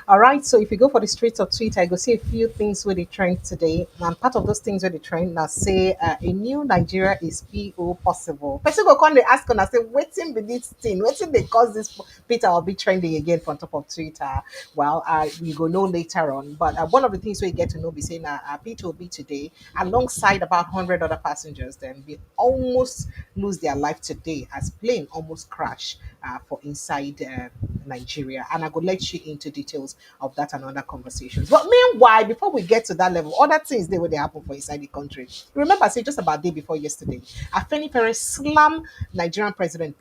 All right, so if you go for the streets of Twitter, you go see a few things where they trend today. And part of those things where they trend now say a new Nigeria is PO possible. Person go come they ask and I say, waiting be this thing, waiting they cause this Peter will be trending again from top of Twitter. Well, we go know later on. But one of the things we get to know be saying Peter will be today, alongside about 100 other passengers, then we almost lose their life today as plane almost crash for inside Nigeria. And I will let you into details of that and other conversations. But meanwhile, before we get to that level, other things they will they happen for inside the country. Remember, say just about day before yesterday, Afenifere slam Nigerian President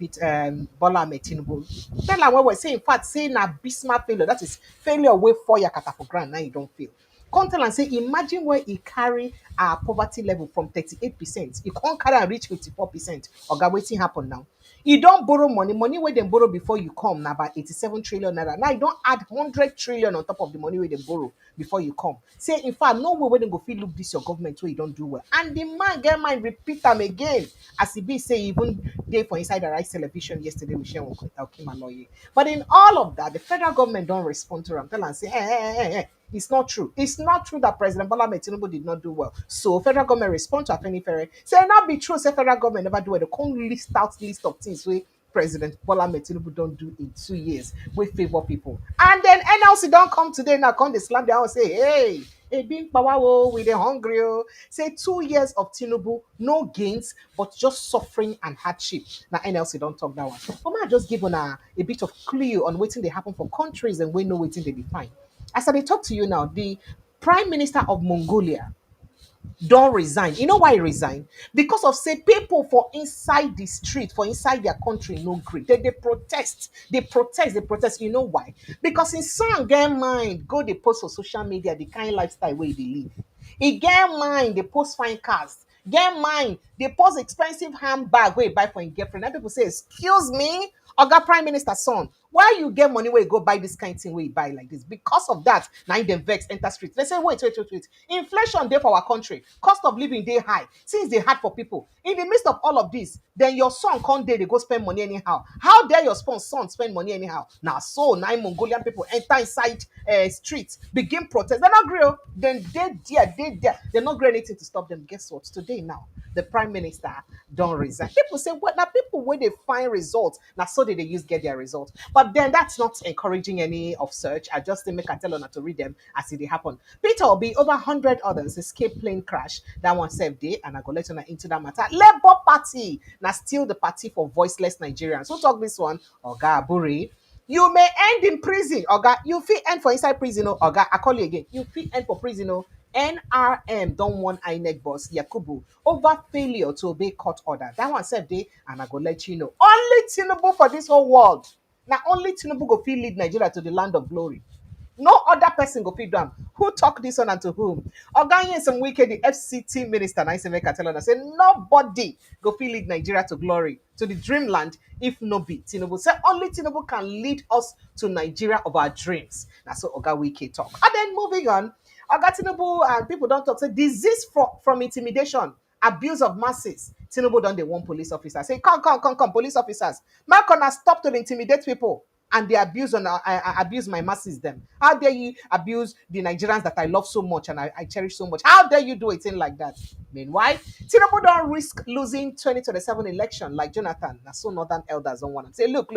Bola Tinubu. Tell her what we're saying, in fact, saying a Bismarck failure. That is failure way for Yakata for grand. Now you don't feel. Come tell and say, imagine where he carry our poverty level from 38%. He can't carry and reach 54%. Oga, waiting happen now. You don't borrow money where they borrow before you come now about 87 trillion naira. Now you don't add 100 trillion on top of the money where they borrow before you come. Say in fact, no way where they go feel look this your government where you don't do well. And the man get mind repeat them again. As he be say even day for inside the right television yesterday with Shem Okimaloye. But in all of that, the federal government don't respond to them. Tell and say, hey. It's not true. It's not true that President Bola Tinubu did not do well. So federal government respond to Afenifere. Say not be true. Say federal government never do well. They can't list of things where President Bola Tinubu don't do in 2 years. We favor people. And then NLC don't come today now. Come they slam down and say, hey, being power with the hungry. Say 2 years of Tinubu, no gains, but just suffering and hardship. Now NLC don't talk that one. But I just give on a bit of clue on waiting they happen for countries and we know waiting they define. As I talk to you now, the Prime Minister of Mongolia don't resign. You know why he resigned? Because of say people for inside the street, for inside their country, no great. They protest. They protest. You know why? Because in some get mind, go they post on social media the kind lifestyle where they live. He get mind, they post fine cars. Get mind, they post expensive handbag where he buy for his girlfriend. And people say, excuse me, Oga Prime Minister son, why you get money where you go buy this kind of thing where you buy like this? Because of that, now them vex enter street. They say, wait. Inflation there for our country. Cost of living they high. Since they hard for people. In the midst of all of this, then your son can't there, they go spend money anyhow. How dare your son spend money anyhow? Now so nine Mongolian people enter inside streets, begin protest. They're not real. Then they there. They're not doing anything to stop them. Guess what? Today now, the Prime Minister don't resign. People say, what now? People when they find results, now so they use get their results. But then that's not encouraging any of such. I just make a tell her not to read them as it happen. Peter Obi, over 100 others escape plane crash. That one saved day, and I go let you into that matter. Labour Party, now still the party for voiceless Nigerians. Who talk this one? Oga Aburi. You may end in prison, Oga. You feel end for inside prison, oh, Oga. I call you again. You feel end for prison, oh. NRM don't want INEC boss Yakubu over failure to obey court order. That one said day, and I go let you know. Only Tinubu for this whole world. Now only Tinubu go feel lead Nigeria to the land of glory. No other person go feed them. Who talk this one and to whom? Oganye some wicked the FCT minister and I say make a tell her say nobody go feel lead Nigeria to glory, to the dreamland, if no be Tinubu. Say only Tinubu can lead us to Nigeria of our dreams. That's what Oga Wike talk. And then moving on, Oga Tinubu and people don't talk. Say disease from intimidation, abuse of masses. Tinubu done the one police officer. Say, come, police officers. Mark on stop to intimidate people and they abuse my masses them. How dare you abuse the Nigerians that I love so much and I cherish so much? How dare you do it in like that? Meanwhile, Tinubu don't risk losing 2027 election like Jonathan. That's so northern elders don't want to say, look.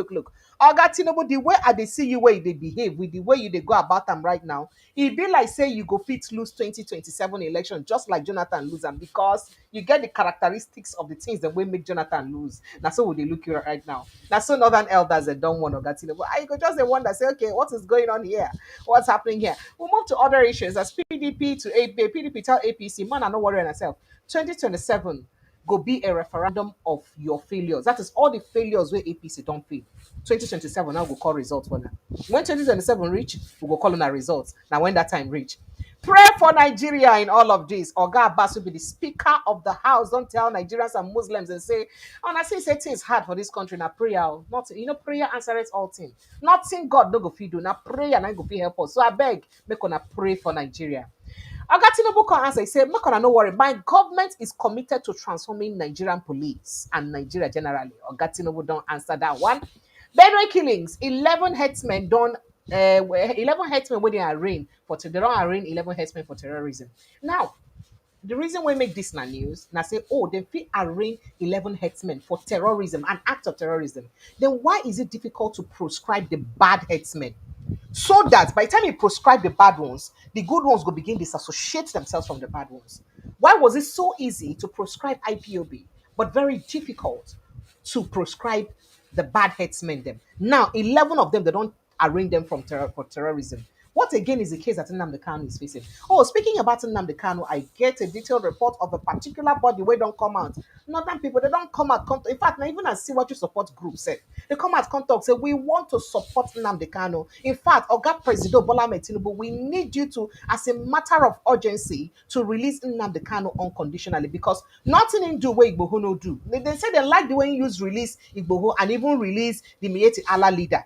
Oga Tinubu, the way they see you where they behave, with the way you they go about them right now, it be like say you go fit lose 2027 election just like Jonathan lose them because you get the characteristics of the things that will make Jonathan lose. That's so they look you right now. That's so northern elders that don't want Oga Tinubu. I go just the one that say, okay, what is going on here? What's happening here? We'll move to other issues as PDP to AP. PDP tell APC, man, I'm not worrying myself. 2027 go be a referendum of your failures. That is all the failures where APC don't fail. 2027 now we'll call results for now. When 2027 reach, we will call on our results. Now when that time reach. Pray for Nigeria in all of this. Oga Abbas will be the speaker of the house. Don't tell Nigerians and Muslims and say, and I say things hard for this country. Now prayer, not prayer answers all things. Nothing God no go feed do. Now prayer and I go feed help us. So I beg, make una pray for Nigeria. Oga Tinubu can answer. He said, make una no worry. My government is committed to transforming Nigerian police and Nigeria generally. Oga Tinubu don't answer that one. Benue killings, 11 headsmen done 11 headsmen wey dey arraign for they don arraign 11 headsmen for terrorism. Now, the reason we make this na news, na say, oh, they fit arraign 11 headsmen for terrorism, an act of terrorism. Then why is it difficult to proscribe the bad headsmen? So that by the time you proscribe the bad ones, the good ones will begin disassociate themselves from the bad ones. Why was it so easy to proscribe IPOB, but very difficult to proscribe the bad headsmen them? Now, 11 of them, they don't arraign them from for terrorism. What again is the case that Nnamdi Kanu is facing? Oh, speaking about Nnamdi Kanu, I get a detailed report of a particular body where don't come out. Northern people, they don't come out. In fact, now even as see what you support group said, they come out, come talk, say we want to support Nnamdi Kanu. In fact, Oga President Bola Tinubu, we need you to, as a matter of urgency, to release Nnamdi Kanu unconditionally because nothing in do where Igboho no do. They say they like the way you use release Igboho and even release the Mieti Allah leader.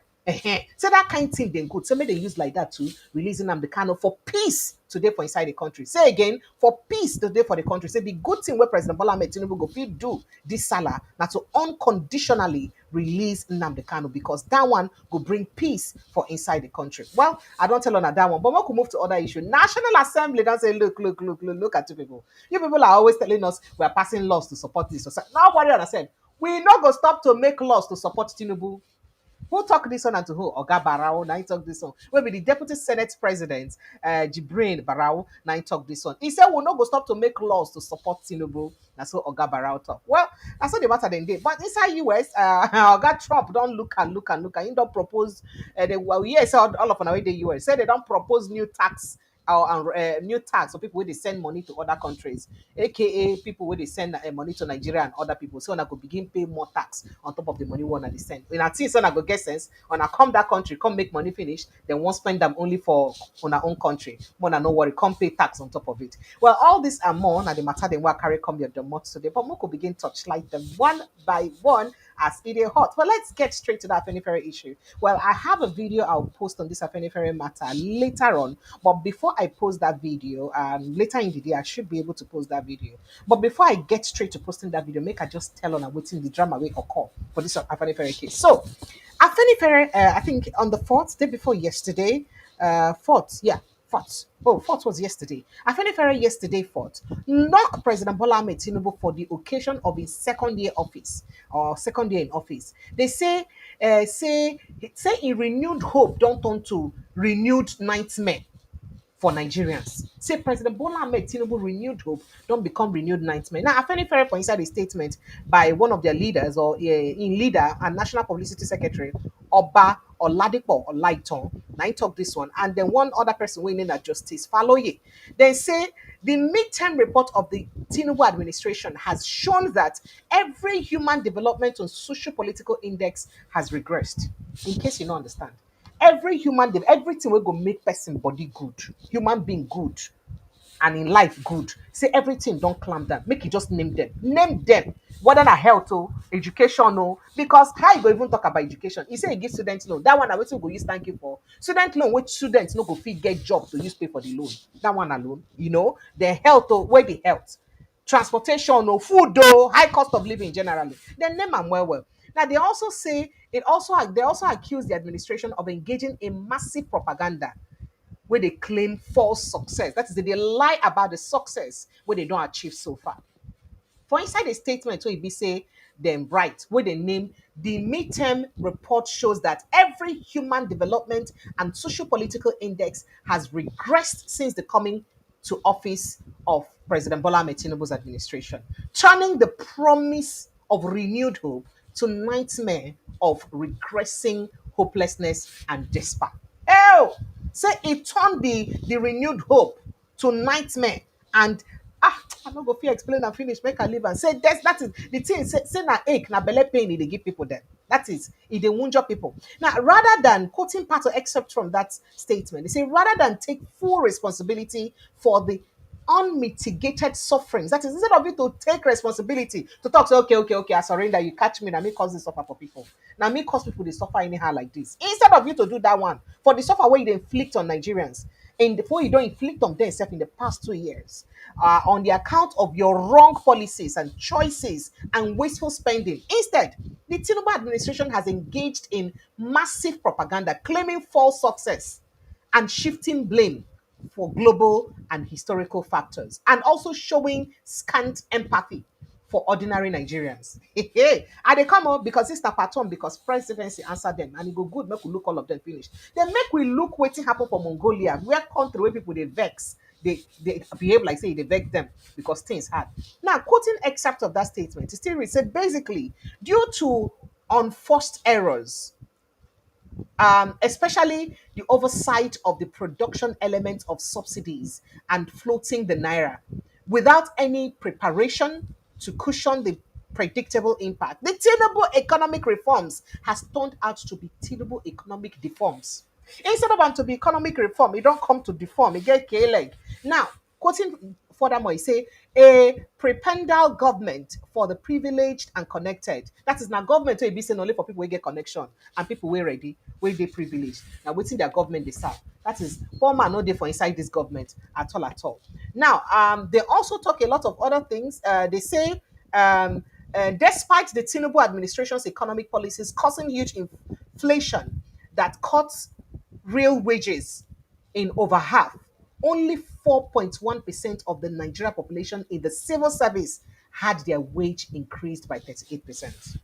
So that kind of thing then good. So may they use like that too, releasing them the Kano for peace today for inside the country. Say again, for peace today for the country. Say the good thing where President Bola Tinubu go fit do this Salah now to unconditionally release Nnamdi Kanu because that one will bring peace for inside the country. Well, I don't tell on that one, but we could move to other issue. National Assembly don't say, look at you people. You people are always telling us we are passing laws to support this. So now worry on ourselves. We not go stop to make laws to support Tinubu. Who talk this one and to who? Oga Barao, now he talk this one. Maybe the Deputy Senate President, Jibrin Barao, now he talk this one. He said we'll not go stop to make laws to support Tinubu. That's what Oga Barao talk. Well, that's what the matter then did. But inside US, Oga Trump don't look. He don't propose, yes, all of the way the US said they don't propose new tax or new tax for people where they send money to other countries, aka people where they send money to Nigeria and other people. So I could begin pay more tax on top of the money one that they send. When I think so I go get sense, when I come that country, come make money finish, then won't spend them only for on our own country. When I know what come pay tax on top of it. Well, all this and more, now the matter then what carry come your domot today. But we could begin touchlight them one by one as it is hot. But let's get straight to that Afenifere issue. Well, I have a video I'll post on this Afenifere matter later on. But before I post that video, later in the day, I should be able to post that video. But before I get straight to posting that video, make I just tell on waiting the drama way occur for this Afenifere case. So, Afenifere, I think on the 4th, day before yesterday, 4th, yeah, 4th. Oh, 4th was yesterday. Afenifere yesterday 4th knocked President Bola Tinubu for the occasion of his second year office or second year in office. They say a renewed hope don't turn to renewed nightmare for Nigerians. Say President Bola Ahmed Tinubu renewed hope don't become renewed nightmare. Now, Afenifere for inside a statement by one of their leaders or in leader and National Publicity Secretary, Oba Oladipo Olaiton. Now he talk this one. And then one other person winning that Justice Faloye. They say the midterm report of the Tinubu administration has shown that every human development and socio-political index has regressed. In case you don't understand. Every human being, everything will go make person body good, human being good, and in life good. Say everything don't clamp down. Make you just name them. Name them. Whether na health or education or because how you go even talk about education? You say you give students loan. That one I will go use thank you for. Student loan, which students no go fit get job to use pay for the loan. That one alone, you know. The health or where the health, transportation or food or high cost of living generally. Then name them well. Now they also say they also accuse the administration of engaging in massive propaganda where they claim false success. That is, they lie about the success where they don't achieve so far. For inside a statement, where it be say them right, where they name the midterm report shows that every human development and socio-political index has regressed since the coming to office of President Bola Ahmed Tinubu's administration, turning the promise of renewed hope to nightmare of regressing hopelessness and despair. Oh, say it turned the renewed hope to nightmare and I no go fit explain and finish make I leave and say that is the thing say na ache na belle pain e dey give people dem. That is e dey wunjure people. Now rather than quoting part or excerpt from that statement, they say rather than take full responsibility for the unmitigated sufferings. That is, instead of you to take responsibility to talk, say, okay, I surrender, you catch me, now me cause this suffer for people. Now me cause people they suffer anyhow like this. Instead of you to do that one, for the suffer where you inflict on Nigerians, in the before you don't inflict on themselves in the past 2 years on the account of your wrong policies and choices and wasteful spending. Instead, the Tinubu administration has engaged in massive propaganda, claiming false success and shifting blame for global and historical factors, and also showing scant empathy for ordinary Nigerians. And they come up because it's na pattern because presidency answer them and it go good make we look all of them finish. Then make we look wetin happen for Mongolia, where country where people they vex, they behave like say they vex them because things hard. Now, quoting excerpt of that statement, it still reads, say basically, due to unforced errors, especially the oversight of the production element of subsidies and floating the naira without any preparation to cushion the predictable impact. The Tinubu economic reforms has turned out to be Tinubu economic deforms. Instead of am to be economic reform, it don't come to deform, it get K-leg. Now, quoting furthermore, he say a prependal government for the privileged and connected. That is now government will be saying only for people who get connection and people who ready, where they privileged. Now waiting their government they serve. That is poor man no dey for inside this government at all at all. Now, they also talk a lot of other things. They say despite the Tinubu administration's economic policies causing huge inflation that cuts real wages in over half, only 4.1% of the Nigerian population in the civil service had their wage increased by 38%.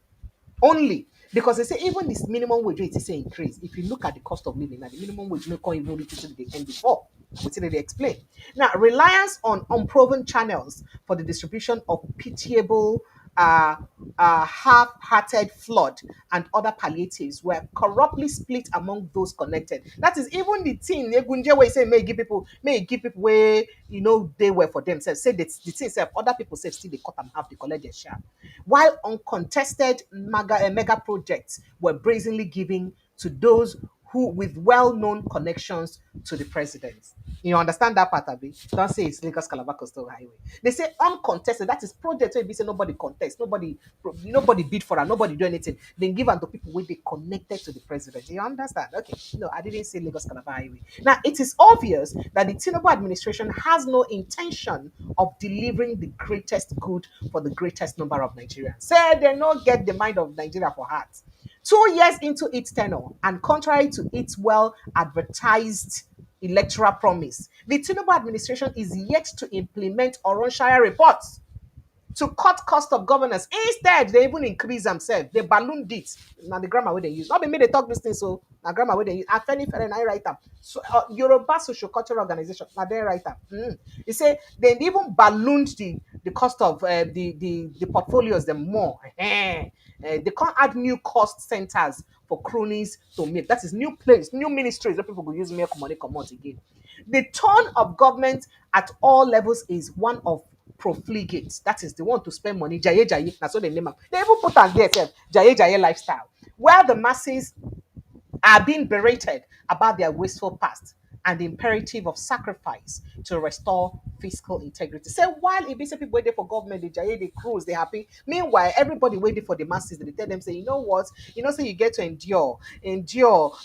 Only because they say even this minimum wage rate is say increase. If you look at the cost of living, now the minimum wage no can't even reach to the end before. Which they explain. Now, reliance on unproven channels for the distribution of pitiable, uh, half-hearted flood and other palliatives were corruptly split among those connected. That is even the thing Egunje way say may give people where they were for themselves. Say that the thing self, other people say still they cut and half, they collect their share. While uncontested mega projects were brazenly given to those who with well-known connections to the president. You understand that part of it? Don't say it's Lagos Calabar Coastal Highway. They say uncontested. That is project where be say nobody contest, nobody bid for it, nobody do anything. Then give them to people where they connected to the president. You understand? Okay. No, I didn't say Lagos Calabar Highway. Now it is obvious that the Tinubu administration has no intention of delivering the greatest good for the greatest number of Nigerians. Say they not get the mind of Nigeria for heart. 2 years into its tenure, and contrary to its well advertised electoral promise, the Tinubu administration is yet to implement Oronshire reports to cut cost of governance. Instead, they even increase themselves. They ballooned it. Now the grammar where they use. Not be me they talk this thing, so now grammar where they use. Afenifere and I write them. So Yoruba Social Cultural Organization, now they write them. You say they even ballooned the cost of the portfolios them more. They can't add new cost centers for cronies to make. That is new place, new ministries where people will use make money come out again. The tone of government at all levels is one of profligate. That is the one to spend money. Jaye jaye. That's what they name them. They even put on there, jaye jaye lifestyle, where the masses are being berated about their wasteful past and the imperative of sacrifice to restore fiscal integrity. Say while if say people waiting for government, they jaye, they cruise, they happy. Meanwhile, everybody waiting for the masses. They tell them, say, you know what? So you get to endure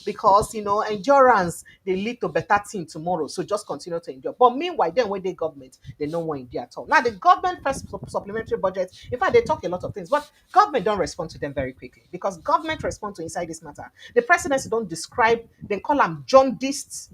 because endurance they lead to better thing tomorrow. So just continue to endure. But meanwhile, then when they government, they don't want India at all. Now the government first supplementary budget, in fact, they talk a lot of things, but government don't respond to them very quickly because government respond to inside this matter. The presidency don't describe, they call them jaundiced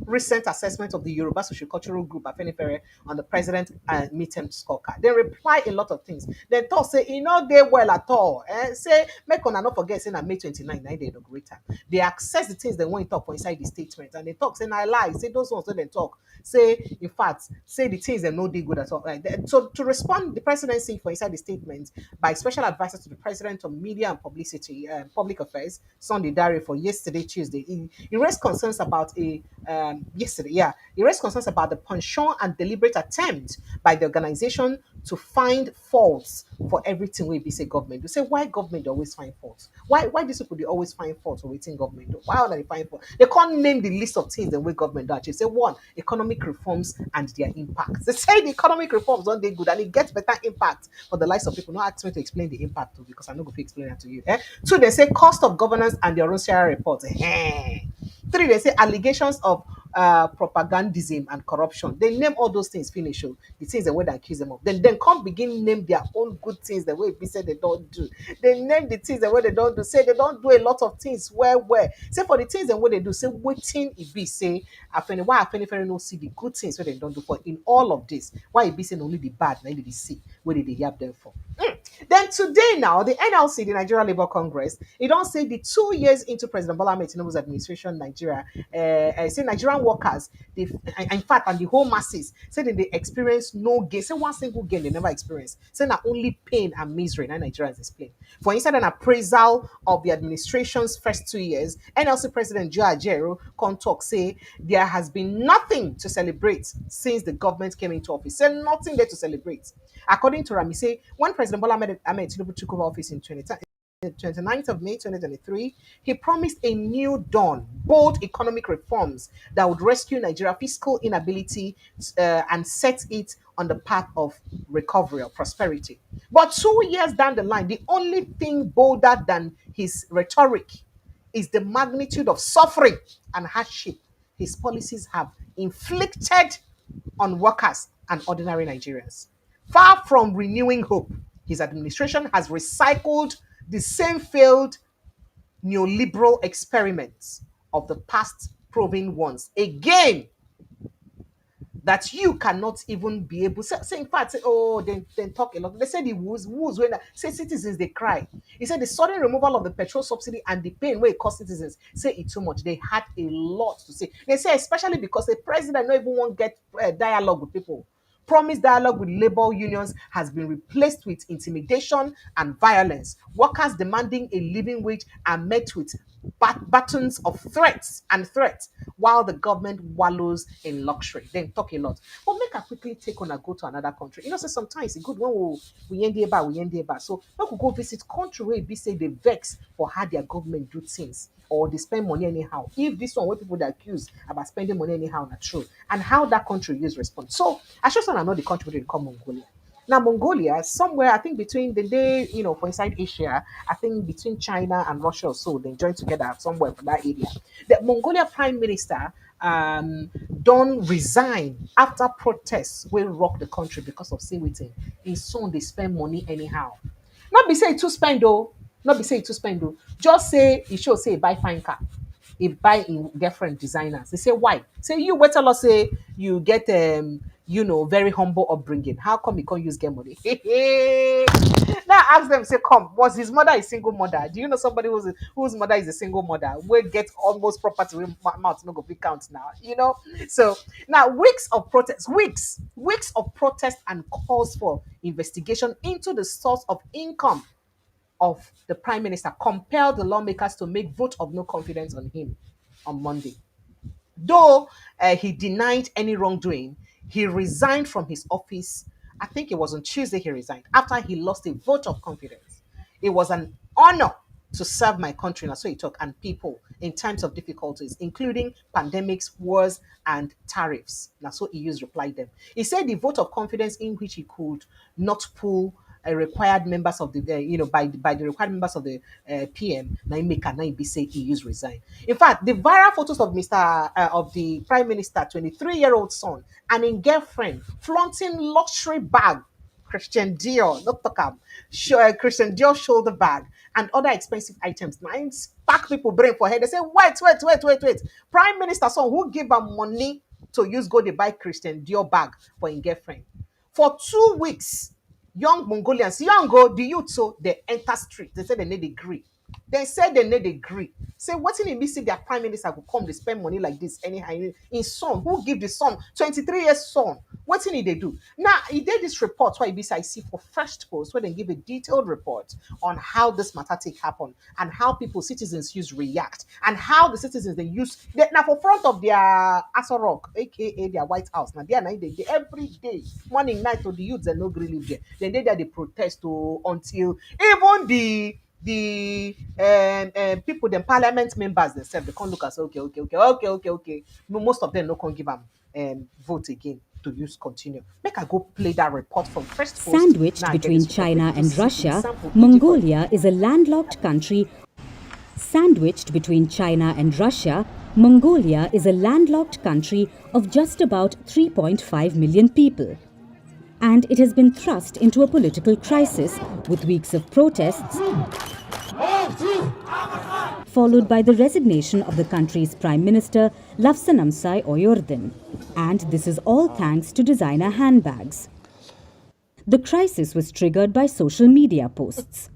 recent assessment of the Yoruba sociocultural group Afenifere on the president midterm scorecard. They reply a lot of things. They talk say they well at all. Say make una not forget say na May 29 na they inaugurate am. They access the things they want to talk for inside the statement and they talk say na lie. Say those ones wey dem talk. Say in fact say the things they no dey good at all. Right? So to respond the presidency for inside the statement by special advisor to the president of media and publicity public affairs Sunday Dare for yesterday Tuesday he raised concerns about he raised concerns about the penchant and deliberate attempt by the organization to find faults for everything we be say government. You say why government dey always find faults? Why these people they always find faults for wetin government do? Why are they find fault? They can't name the list of things the way government do actually. Say one, economic reforms and their impact. They say the economic reforms don't they good and it gets better impact for the lives of people. Not ask me to explain the impact too, because I'm not going to explain that to you. Two, they say cost of governance and their own share report. Three, they say allegations of propagandism and corruption. They name all those things finish, oh, the things the way they accuse them of. Then come begin name their own good things the way we said they don't do. They name the things the way they don't do. Say they don't do a lot of things where. Say for the things the way they do, say waiting it be say why Afenifere no see the good things where they don't do for in all of this. Why it be saying only the bad, now they see where they have them for. Then today now, the NLC, the Nigeria Labour Congress, it don't say the 2 years into President Bola Tinubu's administration, Nigeria, say Nigerian workers, they, in fact, and the whole masses, say that they experience no gain. Say one single gain they never experienced. Say not only pain and misery, now Nigerians explain. For instance, an appraisal of the administration's first 2 years, NLC President Joe Ajero come talk say there has been nothing to celebrate since the government came into office. Say nothing there to celebrate. According to Rami, say when President Bola Ahmed Tinubu took over office in 29th of May 2023, he promised a new dawn, bold economic reforms that would rescue Nigeria fiscal inability and set it on the path of recovery or prosperity. But 2 years down the line, the only thing bolder than his rhetoric is the magnitude of suffering and hardship his policies have inflicted on workers and ordinary Nigerians. Far from renewing hope, his administration has recycled the same failed neoliberal experiments of the past proven ones again that you cannot even be able say in fact say, oh then talk a lot. They said the woos when say citizens they cry. He said the sudden removal of the petrol subsidy and the pain where it cost citizens say it too much. They had a lot to say. They say especially because the president not even want get dialogue with people. Promised dialogue with labor unions has been replaced with intimidation and violence. Workers demanding a living wage are met with battens of threats, while the government wallows in luxury. Then talk a lot. But make a quickly take on and go to another country. You know, so sometimes it's good when we end here. So we could go visit country where be say they vex for how their government do things or they spend money anyhow. If this one where people that accuse about spending money anyhow not true, and how that country use response. So I just want to know the country where they call Mongolia. Now, Mongolia, somewhere I think between the day, for inside Asia, I think between China and Russia or so, they join together somewhere for that area. The Mongolia Prime Minister don't resign after protests will rock the country because of say waiting. His son they spend money anyhow. Not be say to spend though. Not be say to spend though. Just say he should say buy fine car. He buy in different designers. They say why? Say you wait tell us say you get very humble upbringing. How come you can't use get money? Now ask them, say, come, was his mother a single mother? Do you know somebody whose mother is a single mother? We get almost property with mouth no go big count now, So now weeks of protest and calls for investigation into the source of income of the prime minister compelled the lawmakers to make vote of no confidence on him on Monday. Though he denied any wrongdoing, he resigned from his office. I think it was on Tuesday he resigned after he lost a vote of confidence. It was an honor to serve my country, and so he talked, and people in times of difficulties, including pandemics, wars, and tariffs. Now, so he used reply them. He said the vote of confidence in which he could not pull required members of the, by the required members of the PM, now he make and now he say he used resign. In fact, the viral photos of of the Prime Minister, 23-year-old son, and his girlfriend flaunting luxury bag, Christian Dior, not talk Christian Dior shoulder bag, and other expensive items. Now, spark people brain for head. They say, wait. Prime Minister son who give him money to use go to buy Christian Dior bag for his girlfriend. For 2 weeks, young Mongolians, the youth, so they enter street. They say they need a degree. They said they need a degree. Say, what's in the see their prime minister will come, they spend money like this anyhow. In son, who give the son, 23 years son? What's in it they do? Now, he did this report why I see for First Post, where they give a detailed report on how this matter take happen and how citizens react, and how the citizens they use now for front of their Aso Rock, aka their White House. Now they are they every day, morning, night to the youths and no green live there. Then they protest until even the people, the parliament members themselves, they can't look and say, okay. Most of them no can give them vote again to use continue. Make I go play that report from First Post. Sandwiched between China and Russia, Mongolia is a landlocked country. Sandwiched between China and Russia, Mongolia is a landlocked country of just about 3.5 million people. And it has been thrust into a political crisis with weeks of protests, followed by the resignation of the country's Prime Minister, Luvsannamsrain Oyun-Erdene. And this is all thanks to designer handbags. The crisis was triggered by social media posts.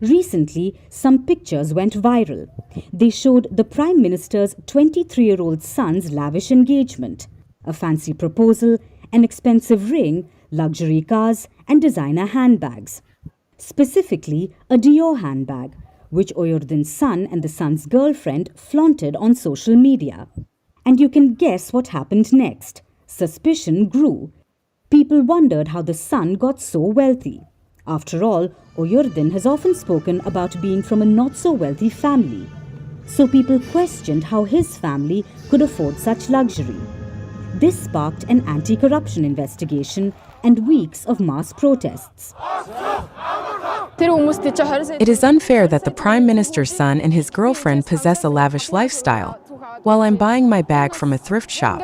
Recently, some pictures went viral. They showed the Prime Minister's 23-year-old son's lavish engagement, a fancy proposal, an expensive ring, luxury cars, and designer handbags. Specifically, a Dior handbag, which Oyun-Erdene's son and the son's girlfriend flaunted on social media. And you can guess what happened next. Suspicion grew. People wondered how the son got so wealthy. After all, Oyun-Erdene has often spoken about being from a not-so-wealthy family. So people questioned how his family could afford such luxury. This sparked an anti-corruption investigation and weeks of mass protests. It is unfair that the Prime Minister's son and his girlfriend possess a lavish lifestyle, while I'm buying my bag from a thrift shop.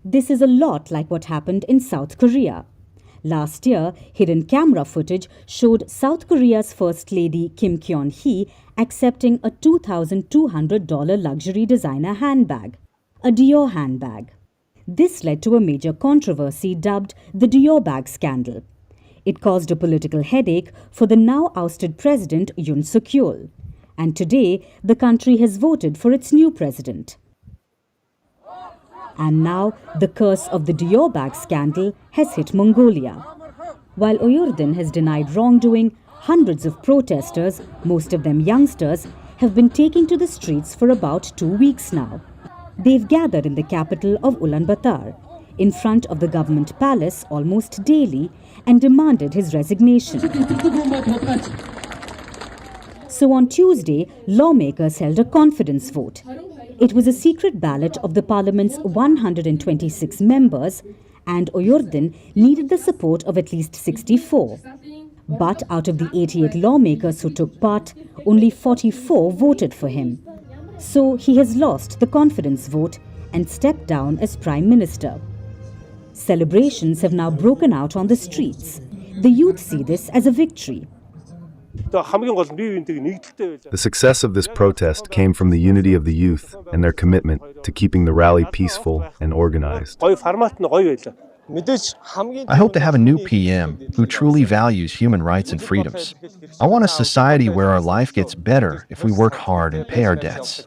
This is a lot like what happened in South Korea. Last year, hidden camera footage showed South Korea's First Lady Kim Kyon-hee accepting a $2,200 luxury designer handbag, a Dior handbag. This led to a major controversy dubbed the Dior bag scandal. It caused a political headache for the now ousted President Yoon Suk-yeol. And today, the country has voted for its new president. And now, the curse of the Dior bag scandal has hit Mongolia. While Oyun-Erdene has denied wrongdoing, hundreds of protesters, most of them youngsters, have been taking to the streets for about 2 weeks now. They've gathered in the capital of Ulaanbaatar, in front of the government palace almost daily, and demanded his resignation. So on Tuesday, lawmakers held a confidence vote. It was a secret ballot of the parliament's 126 members, and Oyun-Erdene needed the support of at least 64. But out of the 88 lawmakers who took part, only 44 voted for him. So he has lost the confidence vote and stepped down as Prime Minister. Celebrations have now broken out on the streets. The youth see this as a victory. The success of this protest came from the unity of the youth and their commitment to keeping the rally peaceful and organized. I hope to have a new PM who truly values human rights and freedoms. I want a society where our life gets better if we work hard and pay our debts.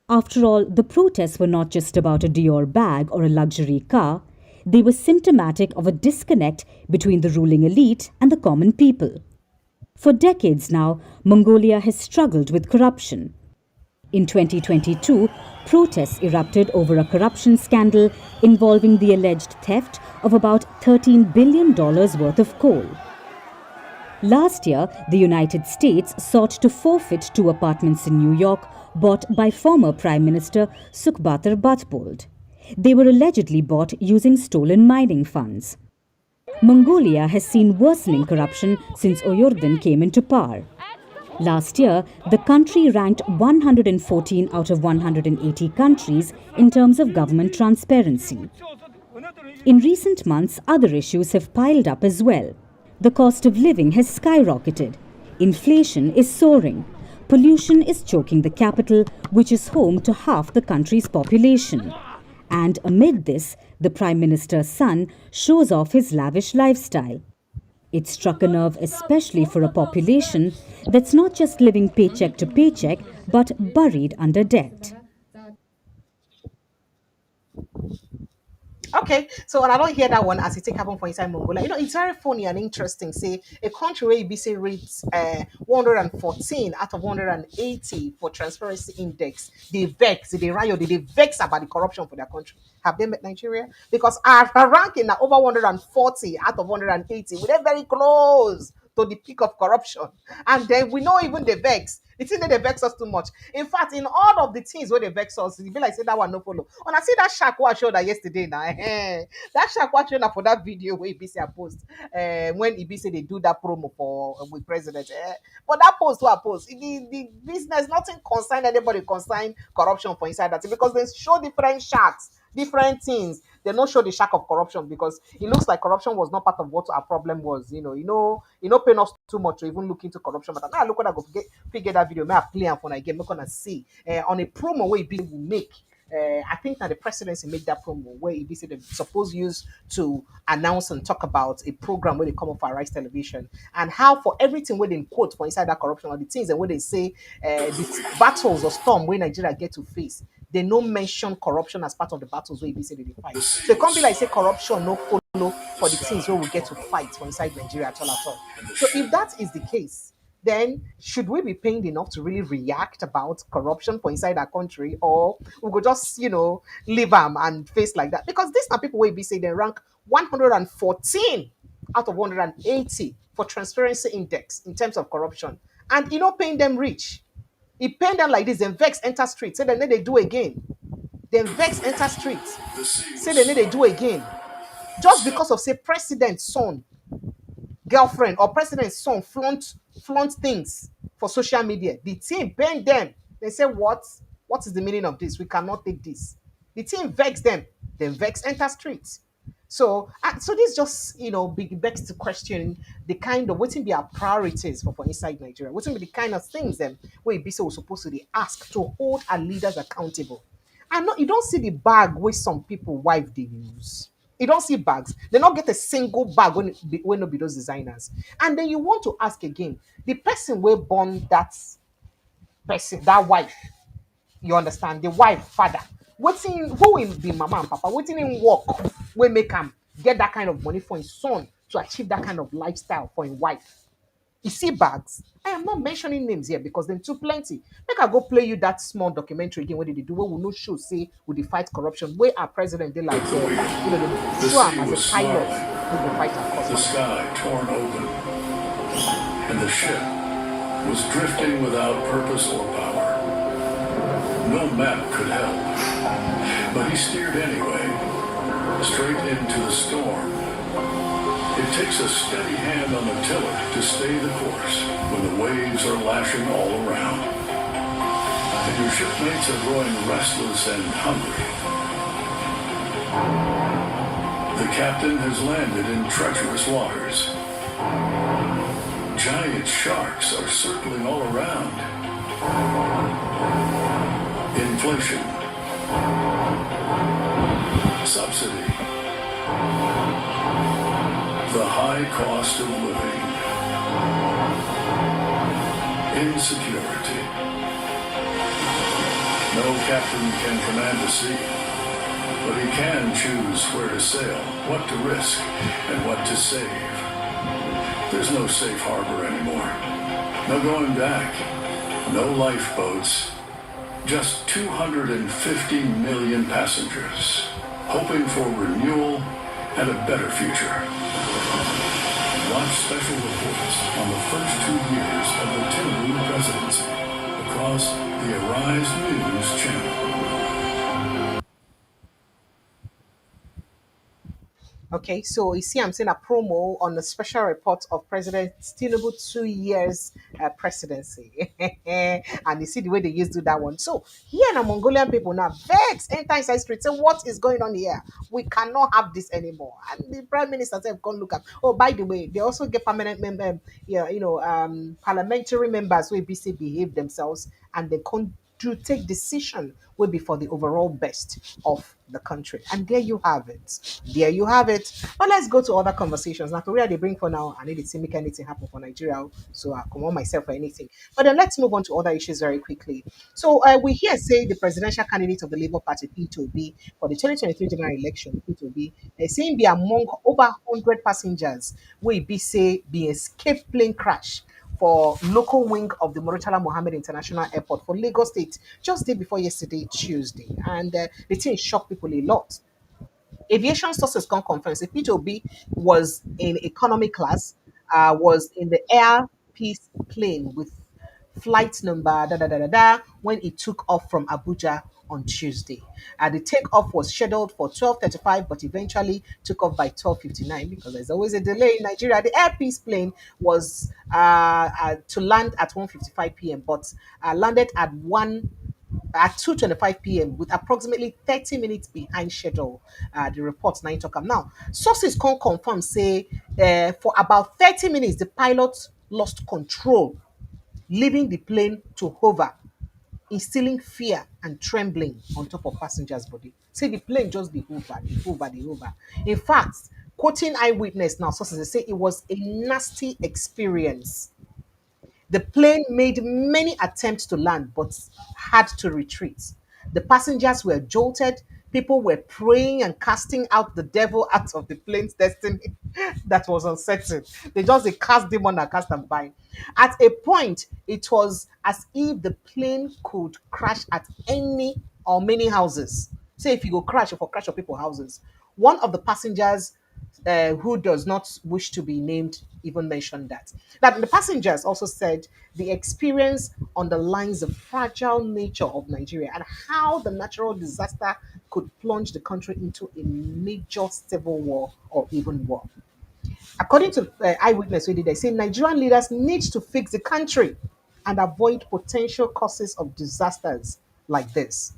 After all, the protests were not just about a Dior bag or a luxury car. They were symptomatic of a disconnect between the ruling elite and the common people. For decades now, Mongolia has struggled with corruption. In 2022, protests erupted over a corruption scandal involving the alleged theft of about $13 billion worth of coal. Last year, the United States sought to forfeit 2 apartments in New York bought by former Prime Minister Sukhbatar Batbold. They were allegedly bought using stolen mining funds. Mongolia has seen worsening corruption since Oyun-Erdene came into power. Last year, the country ranked 114 out of 180 countries in terms of government transparency. In recent months, other issues have piled up as well. The cost of living has skyrocketed. Inflation is soaring. Pollution is choking the capital, which is home to half the country's population. And amid this, the Prime Minister's son shows off his lavish lifestyle. It struck a nerve especially for a population that's not just living paycheck to paycheck, but buried under debt. Okay, so when I don't hear that one as it take happen for inside Mongolia, it's very funny and interesting. Say a country where EBC rates 114 out of 180 for transparency index, they vex, they riot, they vex about the corruption for their country. Have they met Nigeria? Because our ranking are over 140 out of 180. We're very close to the peak of corruption. And then we know even the vex. The thing that they vex us too much. In fact, in all of the things where they vex us, it be like say that one no follow. And I see that shark what I showed that yesterday now. That shark what showed that for that video where EBC post when EBC they do that promo for with president. But that post what I post, the business, nothing concern anybody concern corruption for inside that because they show different sharks, different things. They not show the shark of corruption because it looks like corruption was not part of what our problem was. Paying us too much to even look into corruption. But now look what I go figure that video. May I play and for again, we're gonna see on a promo where it will make. I think that the presidency made that promo where it be said they supposed use to announce and talk about a program where they come up for Rise Television and how for everything where they quote for inside that corruption or the things and where they say the battles or storm where Nigeria get to face, they no mention corruption as part of the battles where it be said they fight. So it can't be like say corruption no follow for the things where we get to fight for inside Nigeria at all at all. So if that is the case, then should we be paying enough to really react about corruption for inside our country, or we could just leave them and face like that? Because these are people will be say they rank 114 out of 180 for transparency index in terms of corruption, and paying them rich. It paying them like this, then vex enter streets, say then they do again. Then vex enter streets, say then they do again. Just because of say president's son girlfriend or president's son flaunt things for social media. The team bend them. They say, What is the meaning of this? We cannot take this. The team vex them. Then vex enter streets. So this just big begs to question the kind of what be our priorities for inside Nigeria. What be the kind of things them where be so we're supposed to be asked to hold our leaders accountable. And no, you don't see the bag where some people wife they use. You don't see bags. They not get a single bag when no be those designers. And then you want to ask again, the person will born that person, that wife, you understand, the wife, father. Waiting who will be mama and papa, waiting in work will make him get that kind of money for his son to achieve that kind of lifestyle for his wife. You see bags. I am not mentioning names here because them too plenty. Make I go play you that small documentary again. What did they do? What will no show say would they fight corruption? Where our president they like they The show him sea as was a pilot snarling, who will fight our the cause. sky torn open, and the ship was drifting without purpose or power. No map could help, but he steered anyway, straight into the storm. It takes a steady hand on the tiller to stay the course when the waves are lashing all around. And your shipmates are growing restless and hungry. The captain has landed in treacherous waters. Giant sharks are circling all around. Inflation. Subsidy. The high cost of living. Insecurity. No captain can command a sea, but he can choose where to sail, what to risk, and what to save. There's no safe harbor anymore. No going back. No lifeboats. Just 250 million passengers, hoping for renewal and a better future. Watch special reports on the first 2 years of the Tinubu presidency across the Arise News channel. Okay, so you see, I'm seeing a promo on the special report of President Tinubu 2 years presidency, and you see the way they used to do that one. So here now, Mongolian people now vex enter inside street say, "What is going on here? We cannot have this anymore." And the Prime Minister said, "Come look up." Oh, by the way, they also get permanent member, parliamentary members who BC behave themselves and they can to take decision will be for the overall best of the country. And there you have it. There you have it. But let's go to other conversations. Now, where they bring for now, I need to see make anything happen for Nigeria. So I come on myself for anything. But then let's move on to other issues very quickly. So we here say the presidential candidate of the Labour Party, Peter Obi, for the 2023 general election, Peter Obi, saying be among over 100 passengers will be say be escape plane crash for local wing of the Murtala Mohammed International Airport for Lagos State just day before yesterday, Tuesday. And the thing shocked people a lot. Aviation sources can confirm that Peter Obi was in economy class was in the Air Peace plane with flight number da da da da da when it took off from Abuja on Tuesday. The takeoff was scheduled for 12:35, but eventually took off by 12:59 because there's always a delay in Nigeria. The Air Peace plane was to land at 1:55 p.m., but landed at 2:25 p.m. with approximately 30 minutes behind schedule. The reports now talk am. Now, sources can confirm say for about 30 minutes the pilot lost control, leaving the plane to hover, instilling fear and trembling on top of passengers' body. Say the plane just the hover, the hover, the hover. In fact, quoting eyewitness now, sources say it was a nasty experience. The plane made many attempts to land but had to retreat. The passengers were jolted. People were praying and casting out the devil out of the plane's destiny. That was uncertain. They cast demon and cast and bind. At a point, it was as if the plane could crash at any or many houses. Say if you go crash, if you crash of people houses. One of the passengers who does not wish to be named even mentioned that. That the passengers also said the experience underlines the fragile nature of Nigeria and how the natural disaster could plunge the country into a major civil war or even war. According to eyewitness, they say Nigerian leaders need to fix the country and avoid potential causes of disasters like this,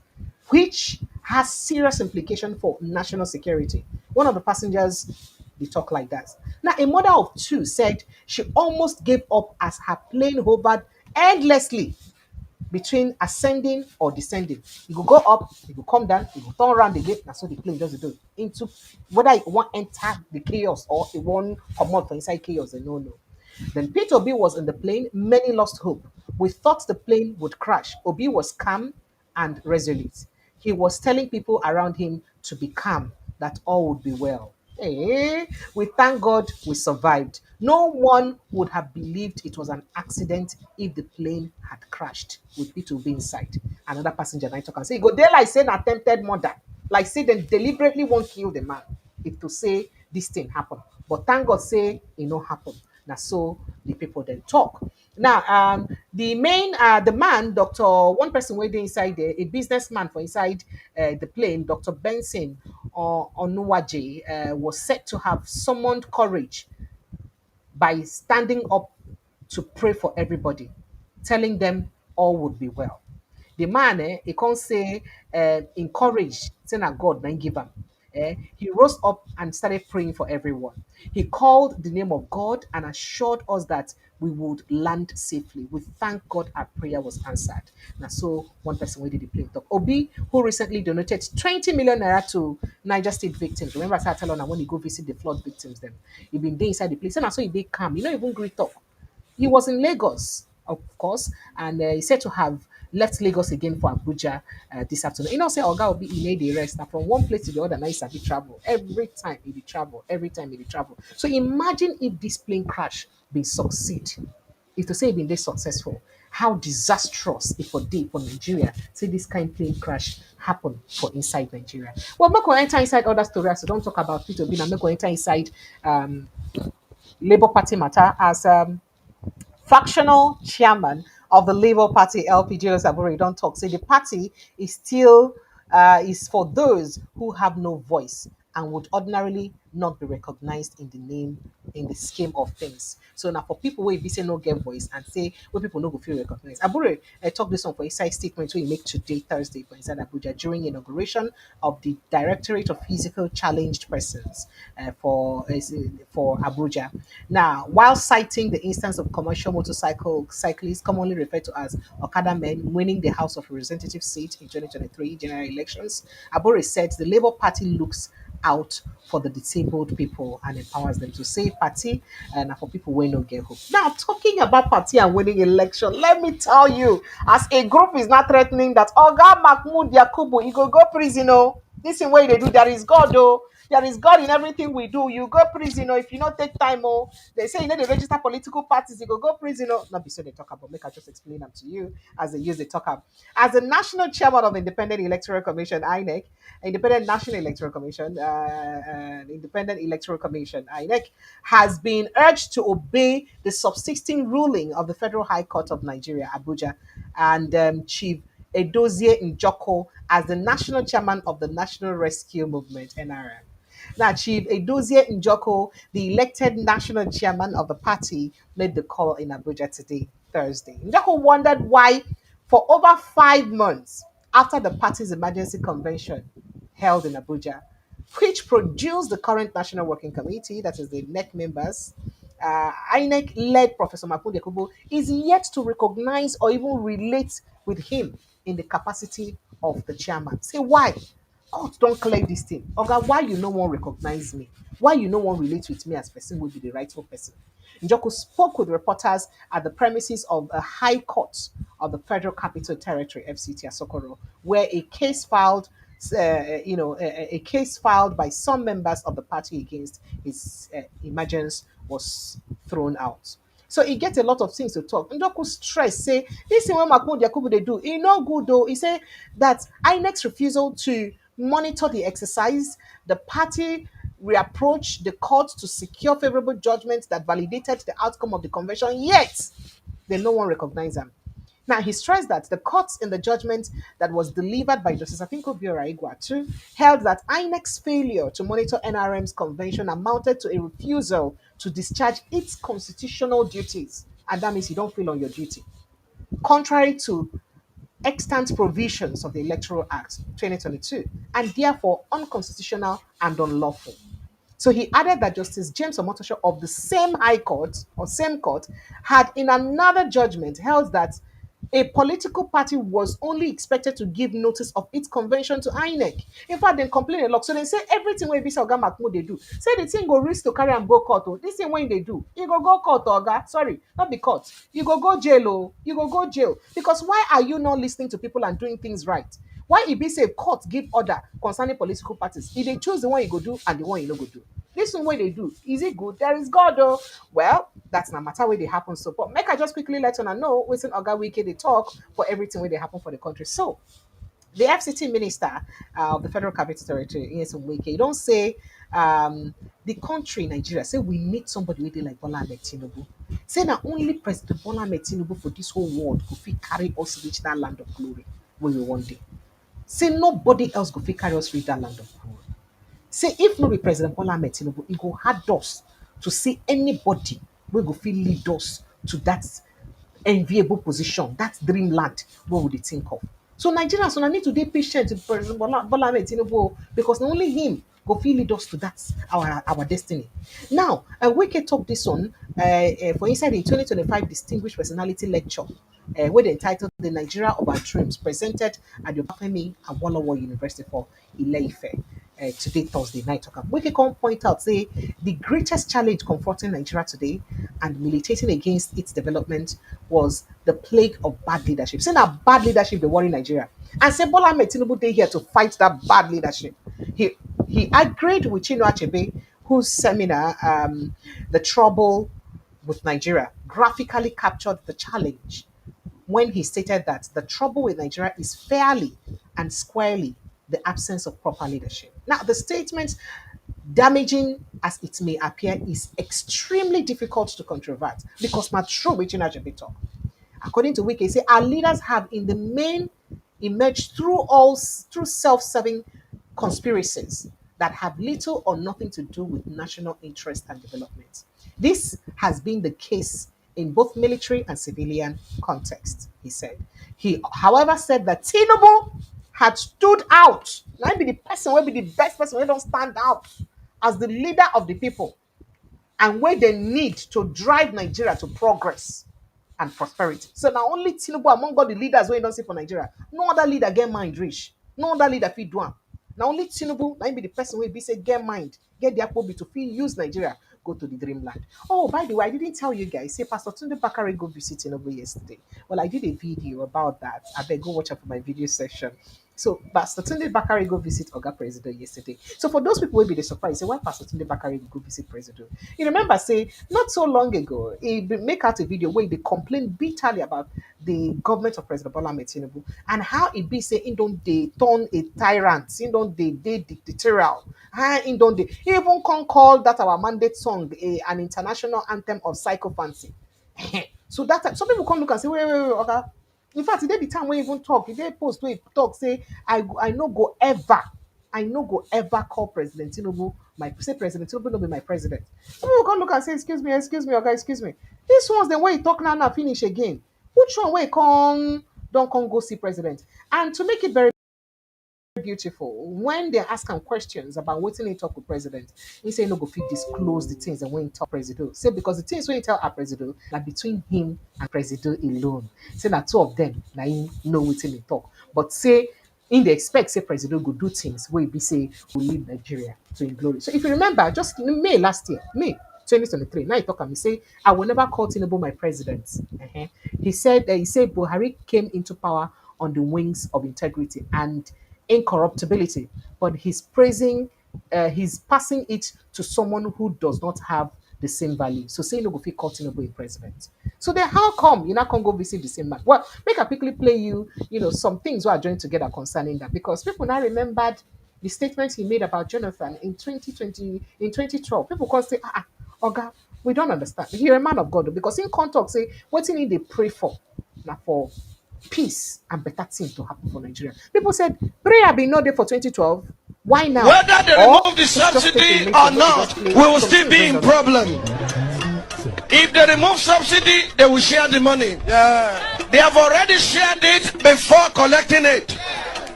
which has serious implication for national security. One of the passengers, they talk like that. Now, a mother of two said she almost gave up as her plane hovered endlessly between ascending or descending. You go up, you go come down, you go turn around again. That's what the plane does do. Into whether it want enter the chaos or it want come out from inside chaos, no, no. Then Peter Obi was in the plane. Many lost hope. We thought the plane would crash. Obi was calm and resolute. He was telling people around him to be calm, that all would be well. Hey, we thank God we survived. No one would have believed it was an accident if the plane had crashed with Peter Obi inside. Another passenger night talk and say, go there like say an attempted murder. Like say they deliberately won't kill the man if to say this thing happened. But thank God say it no happen. Now so the people then talk. Now the man, Dr. One person waiting inside there, a businessman for inside the plane, Dr. Benson Onuwaje, was said to have summoned courage by standing up to pray for everybody, telling them all would be well. The man, he can't say, encouraged, saying that God then give him. He rose up and started praying for everyone. He called the name of God and assured us that we would land safely. We thank God our prayer was answered. Now, so one person waited the plane talk. Obi, who recently donated 20 million naira to Niger State victims. Remember, I started telling her when you go visit the flood victims, them he been there inside the place, and so he did come. You know, even great talk. He was in Lagos, of course, and he said to have left Lagos again for Abuja this afternoon. You know, say Oga will be in the rest. Now, from one place to the other, now he's travel. Every time he dey travel, every time he dey travel. So imagine if this plane crash been succeed. If to say it been this successful, how disastrous if for day for Nigeria, say this kind of plane crash happen for inside Nigeria. Well, I'm not going to enter inside other stories, so don't talk about Peter Obi. I'm not going to enter inside Labour Party matter as factional chairman of the Labour Party, LP Julius Abure, don't talk. Say the party is still is for those who have no voice and would ordinarily not be recognized in the name in the scheme of things. So now for people where be say no get voice and say where people no go feel recognized. Abure talk this on for inside statement we make today Thursday for inside Abuja during inauguration of the Directorate of Physical Challenged Persons for Abuja. Now, while citing the instance of commercial motorcycle cyclists, commonly referred to as Okada men, winning the House of Representatives seat in 2023 general elections, Abure said the Labour Party looks out for the disabled people and empowers them to say party and for people who no get hope. Now, talking about party and winning election, let me tell you, as a group is not threatening that Oga Mahmoud Yakubu, he go prison, oh. This is what they do. There is God, though. There is God in everything we do. You go prison, or if you not take time, oh, they say you know they register political parties, you go prison, oh. Not be so they talk about. Make I just explain them to you as they use the talk up. As the national chairman of Independent Electoral Commission (INEC), Independent National Electoral Commission, Independent Electoral Commission (INEC), has been urged to obey the subsisting ruling of the Federal High Court of Nigeria, Abuja, and Chief Edozie Njoko as the national chairman of the National Rescue Movement (NRM). Now, Chief Edozie Njoko, the elected national chairman of the party, made the call in Abuja today, Thursday. Njoko wondered why, for over 5 months after the party's emergency convention held in Abuja, which produced the current National Working Committee, that is the NEC members, INEC-led Professor Mahmoud Yakubu is yet to recognize or even relate with him in the capacity of the chairman. Say why? God don't clear this thing. Oga, why you no one recognize me? Why you no one relate with me as person will be the rightful person? Njoku spoke with reporters at the premises of a high court of the Federal Capital Territory, FCT Asokoro, where a case filed a case filed by some members of the party against his emergence was thrown out. So he gets a lot of things to talk. Ndoku stress say this is what Mahmoud Yakubu they do. He no good though. He say that INEC's refusal to monitor the exercise, the party reapproached the court to secure favorable judgments that validated the outcome of the convention, yet they no one recognize them. Now, he stressed that the courts in the judgment that was delivered by Justice Afinko Biora Igwatu held that INEC's failure to monitor NRM's convention amounted to a refusal to discharge its constitutional duties. And that means you don't feel on your duty. Contrary to extant provisions of the Electoral Act 2022, and therefore unconstitutional and unlawful. So he added that Justice James Omotosho of the same High Court or same court had in another judgment held that a political party was only expected to give notice of its convention to INEC. In fact, they complain a lot. So they say everything when Bisa Oga Mahmoud they do. Say the thing go risk to carry and go court. Oh. This thing when they do, you go court, Oga. Sorry, not be court. You go jail, oh. You go jail. Because why are you not listening to people and doing things right? Why e be say court give order concerning political parties? If they choose the one you go do and the one you no go do. This one way they do, is it good? There is God though. Well, that's not matter where they happen. So, but make I just quickly let you know, within Oga Wike they talk for everything where they happen for the country. So, the FCT minister of the Federal Capital Territory, yes, Wike, you don't say the country Nigeria say we need somebody with like Bola Ahmed Tinubu. Say that only President Bola Ahmed Tinubu for this whole world could fit carry us reach that land of glory where we one day. Say nobody else could fit carry us reach that land of glory. Say if no be President Bola Ahmed Tinubu, e go hard us to see anybody wey go fit lead us to that enviable position, that dreamland wey we dey think of. So Nigerians una need to dey patient with President Bola Ahmed Tinubu because na only him go fit lead us to that our destiny. Now, Wike talk this one for inside the 2025 Distinguished Personality Lecture wey they entitled The Nigeria of Our Dreams, presented at the Obafemi Awolowo University for Ile-Ife. Today, Thursday night. We can point out, say, the greatest challenge confronting Nigeria today and militating against its development was the plague of bad leadership. Saying that bad leadership, they worry Nigeria. And say Bola Ahmed Tinubu dey here to fight that bad leadership. He agreed with Chino Achebe, whose seminar, The Trouble with Nigeria, graphically captured the challenge when he stated that the trouble with Nigeria is fairly and squarely the absence of proper leadership. Now, the statement, damaging as it may appear, is extremely difficult to controvert because my true which in talk. According to Wiki, say our leaders have in the main emerged through self-serving conspiracies that have little or nothing to do with national interest and development. This has been the case in both military and civilian contexts, he said. He, however, said that Tinubu had stood out. Now be the person will be the best person who don't stand out as the leader of the people and where they need to drive Nigeria to progress and prosperity. So now only Tinubu among all the leaders where you don't see for Nigeria. No other leader get mind rich. No other leader fit do am. Now only Tinubu, now be the person where be say get mind, get the Akpobi to feel use Nigeria, go to the dreamland. Oh, by the way, I didn't tell you guys. Say Pastor Tunde Bakare go visit Tinubu yesterday. Well, I did a video about that. I beg go watch up my video section. So Pastor Tunde Bakare go visit Oga President yesterday. So for those people will be the surprise, say why Pastor Tunde Bakare go visit President? You remember, say not so long ago, make out a video where they complained bitterly about the government of President Bola Tinubu and how it be say in don't they turn a tyrant, in don't they dictatorial, in don't they even can call that our mandate song an international anthem of psychophancy. So that time, some people come look and say, wait, okay. In fact, today the time when even talk, if they post where talk, say, I no go ever, I no go ever call President Tinubu my say President Tinubu no be my president. Some people come look and say, excuse me, okay, excuse me. This one's the way he talk now finish again. Which one way come don't come go see president? And to make it very beautiful. When they ask him questions about what he talk with president, he say no go fit disclose the things that when he talk president. Say because the things when he tell our president are between him and president alone. Say that two of them now he know what he talk. But say in the expect say president go do things where he be say will lead Nigeria to in glory. So if you remember, just May last year, May 2023. Now he talk and he say, I will never call Tinubu my president. Uh-huh. He said Buhari came into power on the wings of integrity and incorruptibility, but he's passing it to someone who does not have the same value. So say no go fit call Tinubu a president. So then how come you not can go visit the same man? Well, make I quickly play you, some things we are joined together concerning that because people now remembered the statement he made about Jonathan in 2020, in 2012. People can say, Oga, we don't understand. You're a man of God because in context, say, what you need they pray for now for peace and better things to happen for Nigeria. People said prayer been not there for 2012. Why now? Whether they Or remove the let's just take a subsidy minute or to maybe not, just play we will some still things be based in on that. problem. If they remove subsidy, they will share the money. They have already shared it before collecting it.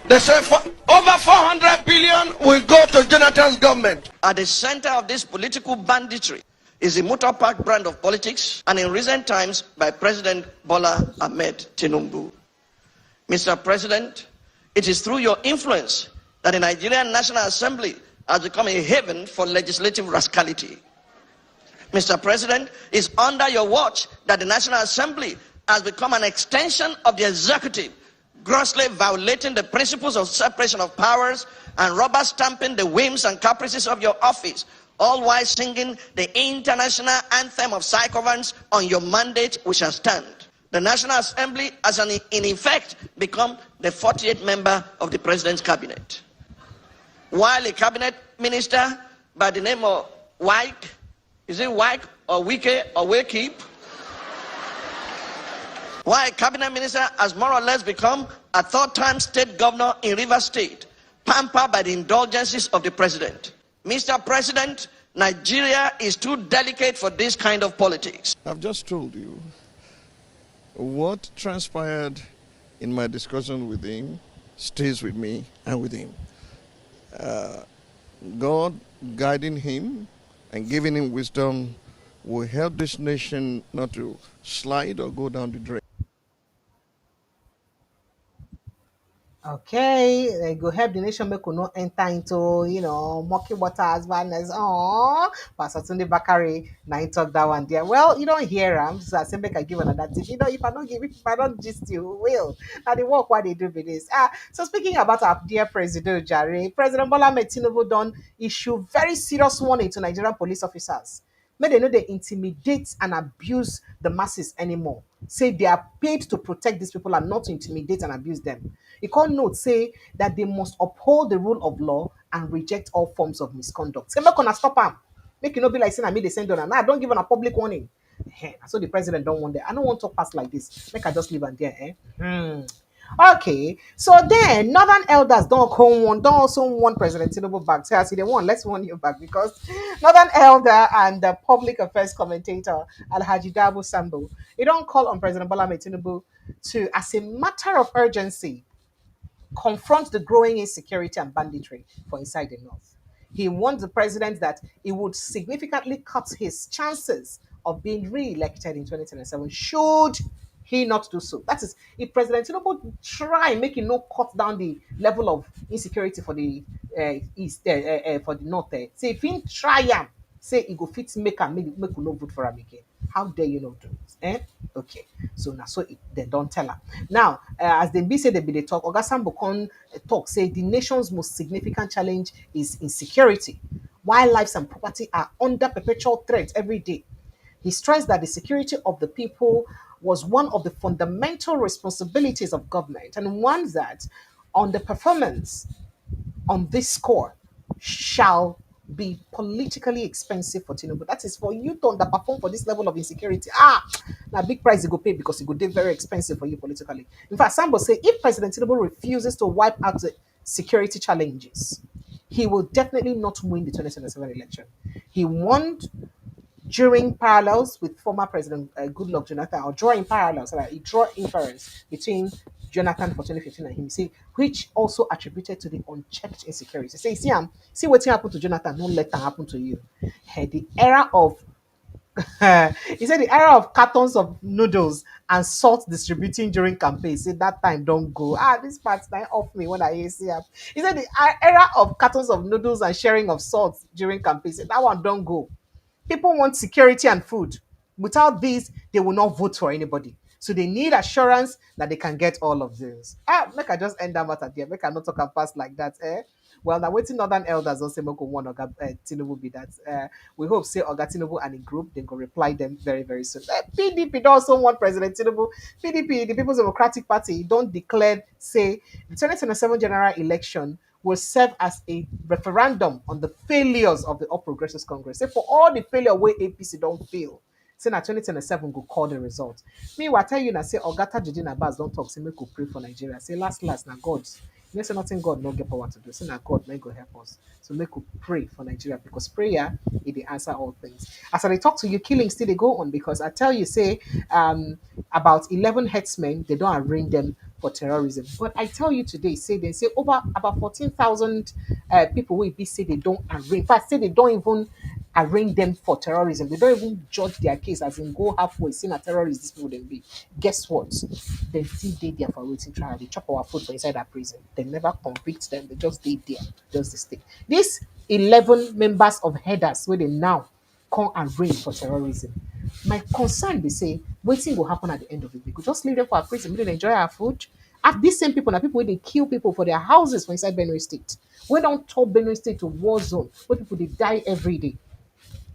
They say over 400 billion will go to Jonathan's government. At the center of this political banditry is the Motor Park brand of politics, and in recent times by President Bola Ahmed Tinubu. Mr. President, it is through your influence that the Nigerian National Assembly has become a haven for legislative rascality. Mr. President, it's under your watch that the National Assembly has become an extension of the executive, grossly violating the principles of separation of powers and rubber stamping the whims and caprices of your office, all while singing the international anthem of sycophants on your mandate we shall stand. The National Assembly has in effect become the 48th member of the President's cabinet. While a cabinet minister by the name of Wike, is it Wike or Wike or Wake? Why a cabinet minister has more or less become a third-time state governor in Rivers State, pampered by the indulgences of the president. Mr. President, Nigeria is too delicate for this kind of politics. I've just told you what transpired in my discussion with him stays with me and with him. God guiding him and giving him wisdom will help this nation not to slide or go down the drain. Okay, they go help the nation make we not enter into, murky waters, madness. Oh, Pastor Tunde Bakare, now he talk that one there. Well, you don't hear him, so I say make I give another tip. If I don't gist you, who will. Now the work what they do with this. So speaking about our dear President Jare, President Bola Tinubu done issue very serious warning to Nigerian police officers. May they know they intimidate and abuse the masses anymore. Say they are paid to protect these people and not to intimidate and abuse them. He can't note say that they must uphold the rule of law and reject all forms of misconduct. Say, make gonna stop them. Make you not be like saying I made the send on. Now don't give them a public warning. So the president don't want that. I don't want to talk past like this. Make I just leave and there. Okay, so then Northern elders don't also want President Tinubu back. So I see they want, let's want you back because Northern elder and the public affairs commentator Alhaji Dabu Sambo, he don't call on President Bola Tinubu to, as a matter of urgency, confront the growing insecurity and banditry for inside the north. He warned the president that it would significantly cut his chances of being re-elected in 2027 should he not do so. That is, if President Tinubu try making no cut down the level of insecurity for the east, for the north, say if he try say he go fit make we no vote for him again. How dare you not do it? Okay, so now so they don't tell her. Now, as they be say they be they talk, Oga Sambo con talk say the nation's most significant challenge is insecurity, while lives and property are under perpetual threat every day. He stressed that the security of the people was one of the fundamental responsibilities of government and one that, on the performance on this score, shall be politically expensive for Tinubu. That is for you to underperform for this level of insecurity. Now big price you go pay because it go be very expensive for you politically. In fact, some will say if President Tinubu refuses to wipe out the security challenges, he will definitely not win the 2027 election. He warned during parallels with former President Goodluck Jonathan, or drawing parallels, right? He draw inference between Jonathan for 2015 and him, see, which also attributed to the unchecked insecurity. Say, see what happened to Jonathan, don't let that happen to you. The era of he said the era of cartons of noodles and salt distributing during campaigns. Say that time don't go. This part's not off me when I hear see him. He said the era of cartons of noodles and sharing of salt during campaigns. Say, that one don't go. People want security and food. Without these, they will not vote for anybody. So they need assurance that they can get all of this. Make I just end that matter there. Make I not talk and pass like that. Well, now waiting northern elders don't say Moko one Oga Tinubu be that. We hope say Oga Tinubu and a group they go reply them very very soon. PDP don't also want President Tinubu. PDP, the People's Democratic Party, don't declare say the 2027 general election will serve as a referendum on the failures of the All Progressives Congress. Say for all the failure where APC don't fail, say na 2027 go call the result. Me, what tell you now say Ogata Jidina Baz don't talk, say make we pray for Nigeria. Say last now God. You know, say nothing God no get power to do. Say now God may go help us. So make we pray for Nigeria because prayer is the answer all things. As I talk to you, killings still they go on because I tell you, say about 11 headsmen, they don't arraign them for terrorism. But I tell you today, say they say over about 14,000 people will be say they don't arraign. In fact, say they don't even arraign them for terrorism. They don't even judge their case as in go halfway, see a terrorist, this people then be. Guess what? They still did there for waiting trial. They chop our food for inside that prison. They never convict them. They just did there, just the stay. These 11 members of headers where they now come and reign for terrorism. My concern be say waiting will happen at the end of it. We could just leave them for our prison. We didn't enjoy our food. At these same people, now people where they kill people for their houses for inside Benue State. We don't turn Benue State to war zone where people they die every day.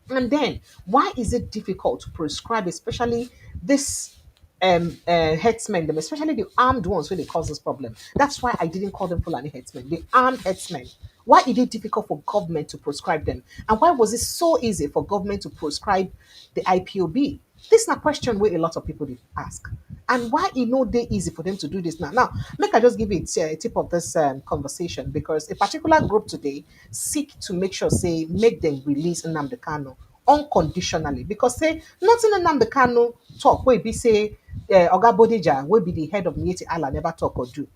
And then, why is it difficult to prescribe, especially this headsmen, them, especially the armed ones when they cause this problem? That's why I didn't call them Fulani headsmen, the armed headsmen. Why is it difficult for government to prescribe them? And why was it so easy for government to prescribe the IPOB? This is a question where a lot of people did ask. And why it no day easy for them to do this now? Now, make I just give it a tip of this conversation because a particular group today seek to make sure, say, make them release Nnamdi Kanu unconditionally because say nothing Nnamdi Kanu talk where be say Oga Bodija will be the head of Mieti Allah never talk or do.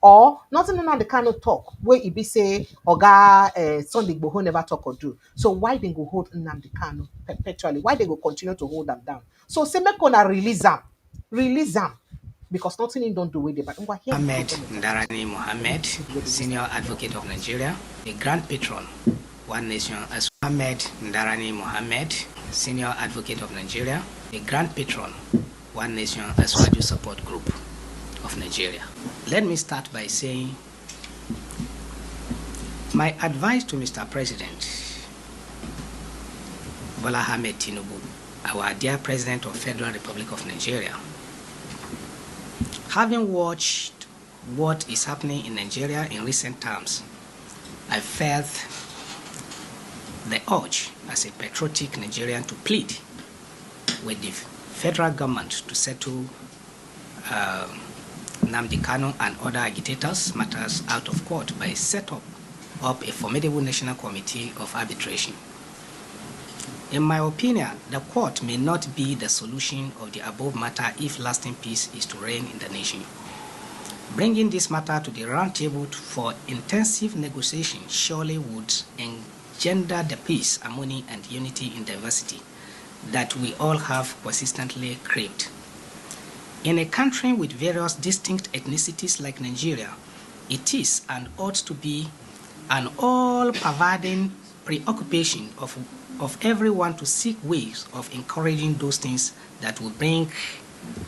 Or nothing Nnamdi Kanu talk where it be say Oga Sunday Igboho never talk or do. So why they go hold Nnamdi Kanu perpetually? Why they go continue to hold them down? So say make gonna release them because nothing in don't do with it. But Ahmed Ndarani Mohammed, Senior Advocate of Nigeria, the Grand Patron, One Nation as Ahmed Ndarani Mohammed, Senior Advocate of Nigeria, the Grand Patron, One Nation as Waju Support Group of Nigeria. Let me start by saying my advice to Mr. President Bola Ahmed Tinubu, our dear President of Federal Republic of Nigeria. Having watched what is happening in Nigeria in recent times, I felt the urge as a patriotic Nigerian to plead with the federal government to settle Nnamdi Kanu and other agitators matters out of court by set up a formidable national committee of arbitration. In my opinion, the court may not be the solution of the above matter if lasting peace is to reign in the nation. Bringing this matter to the round table for intensive negotiation surely would engender the peace, harmony, and unity in diversity that we all have persistently craved. In a country with various distinct ethnicities like Nigeria, it is and ought to be an all-pervading preoccupation of everyone to seek ways of encouraging those things that will bring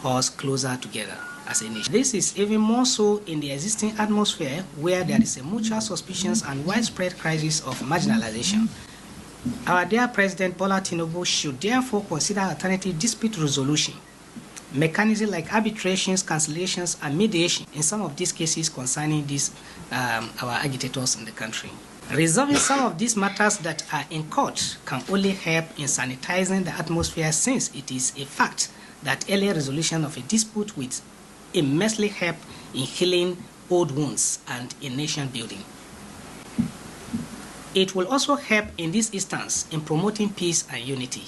us closer together as a nation. This is even more so in the existing atmosphere where there is a mutual suspicion and widespread crisis of marginalization. Our dear President Bola Tinubu should therefore consider alternative dispute resolution mechanisms like arbitrations, cancellations, and mediation in some of these cases concerning these our agitators in the country. Resolving some of these matters that are in court can only help in sanitizing the atmosphere, since it is a fact that early resolution of a dispute will immensely help in healing old wounds and in nation building. It will also help in this instance in promoting peace and unity.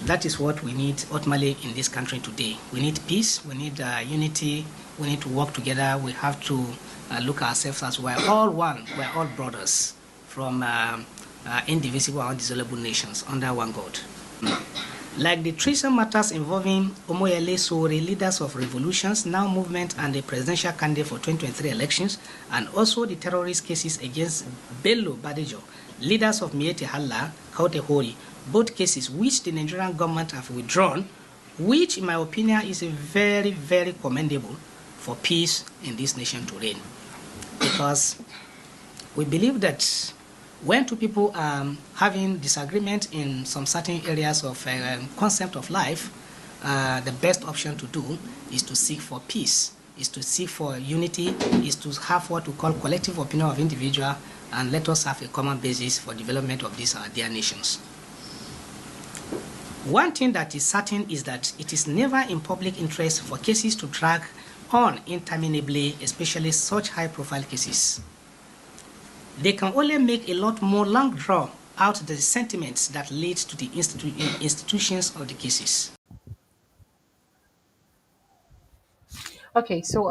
That is what we need ultimately in this country today. We need peace, we need unity, we need to work together. We have to look at ourselves as we're all one, we're all brothers from indivisible and indissoluble nations under one God. Like the treason matters involving Omoyele Sowore, leaders of revolutions, now movement, and the presidential candidate for 2023 elections, and also the terrorist cases against Bello Badejo, leaders of Miete Halla, Kaute Hori, both cases which the Nigerian government have withdrawn, which in my opinion is a very, very commendable for peace in this nation to reign. Because we believe that when two people are having disagreement in some certain areas of concept of life, the best option to do is to seek for peace, is to seek for unity, is to have what we call collective opinion of individual, and let us have a common basis for development of these our dear nations. One thing that is certain is that it is never in public interest for cases to drag on interminably, especially such high-profile cases. They can only make a lot more long draw out the sentiments that lead to the institutions of the cases. Okay, so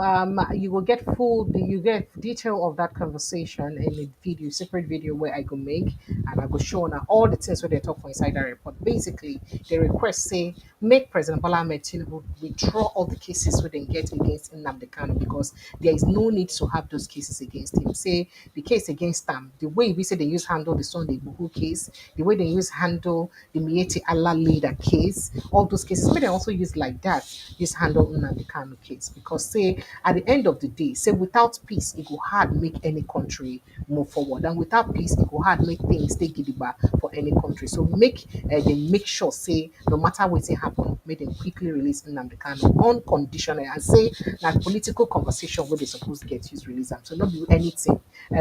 you will get you get detail of that conversation in a video, separate video where I go make and I go show now all the things where they talk for inside that report. Basically, the request say make President Bola Tinubu withdraw all the cases we didn't get against Nnamdi Kanu, because there is no need to have those cases against him. Say the case against them, the way we say they use handle the Sunday Buhu case, the way they use handle the Mieti Allah leader case, all those cases, but they also use like that, use handle Nnamdi Kanu case. Because say at the end of the day, say without peace, it will hard make any country move forward, and without peace, it will hard make things take gidigba for any country. So they make sure say no matter what happen, make them quickly release Nnamdi Kanu unconditional, and say that political conversation where they supposed to get used release them. So not do anything.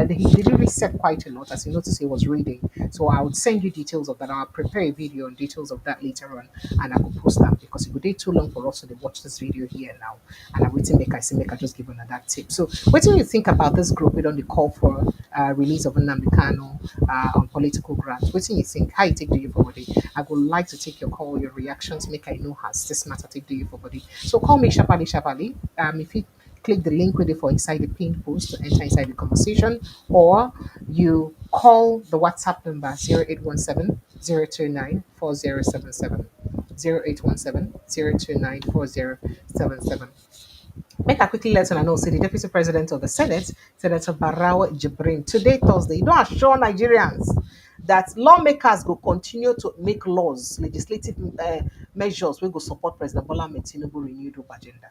He literally said quite a lot, as you notice he was reading. So I would send you details of that. I'll prepare a video on details of that later on, and I will post that, because it would take too long for us to watch this video here now. And I'm waiting make I just give another tip. So what do you think about this group with on the call for release of Nnamdi Kanu on political grounds? What do you think? How you take the you for body? I would like to take your call, your reactions, make I know has this matter take the you for body. So call me Shapali. If you click the link with it for inside the pinned post to enter inside the conversation, or you call the WhatsApp number 0817 029 4077. 0817 029 4077. Make a quickly let you know, say the Deputy President of the Senate, Senator Barao Jibrin, today, Thursday, you don't assure Nigerians that lawmakers will continue to make laws, legislative measures, we will support President Bola Tinubu renewed hope agenda.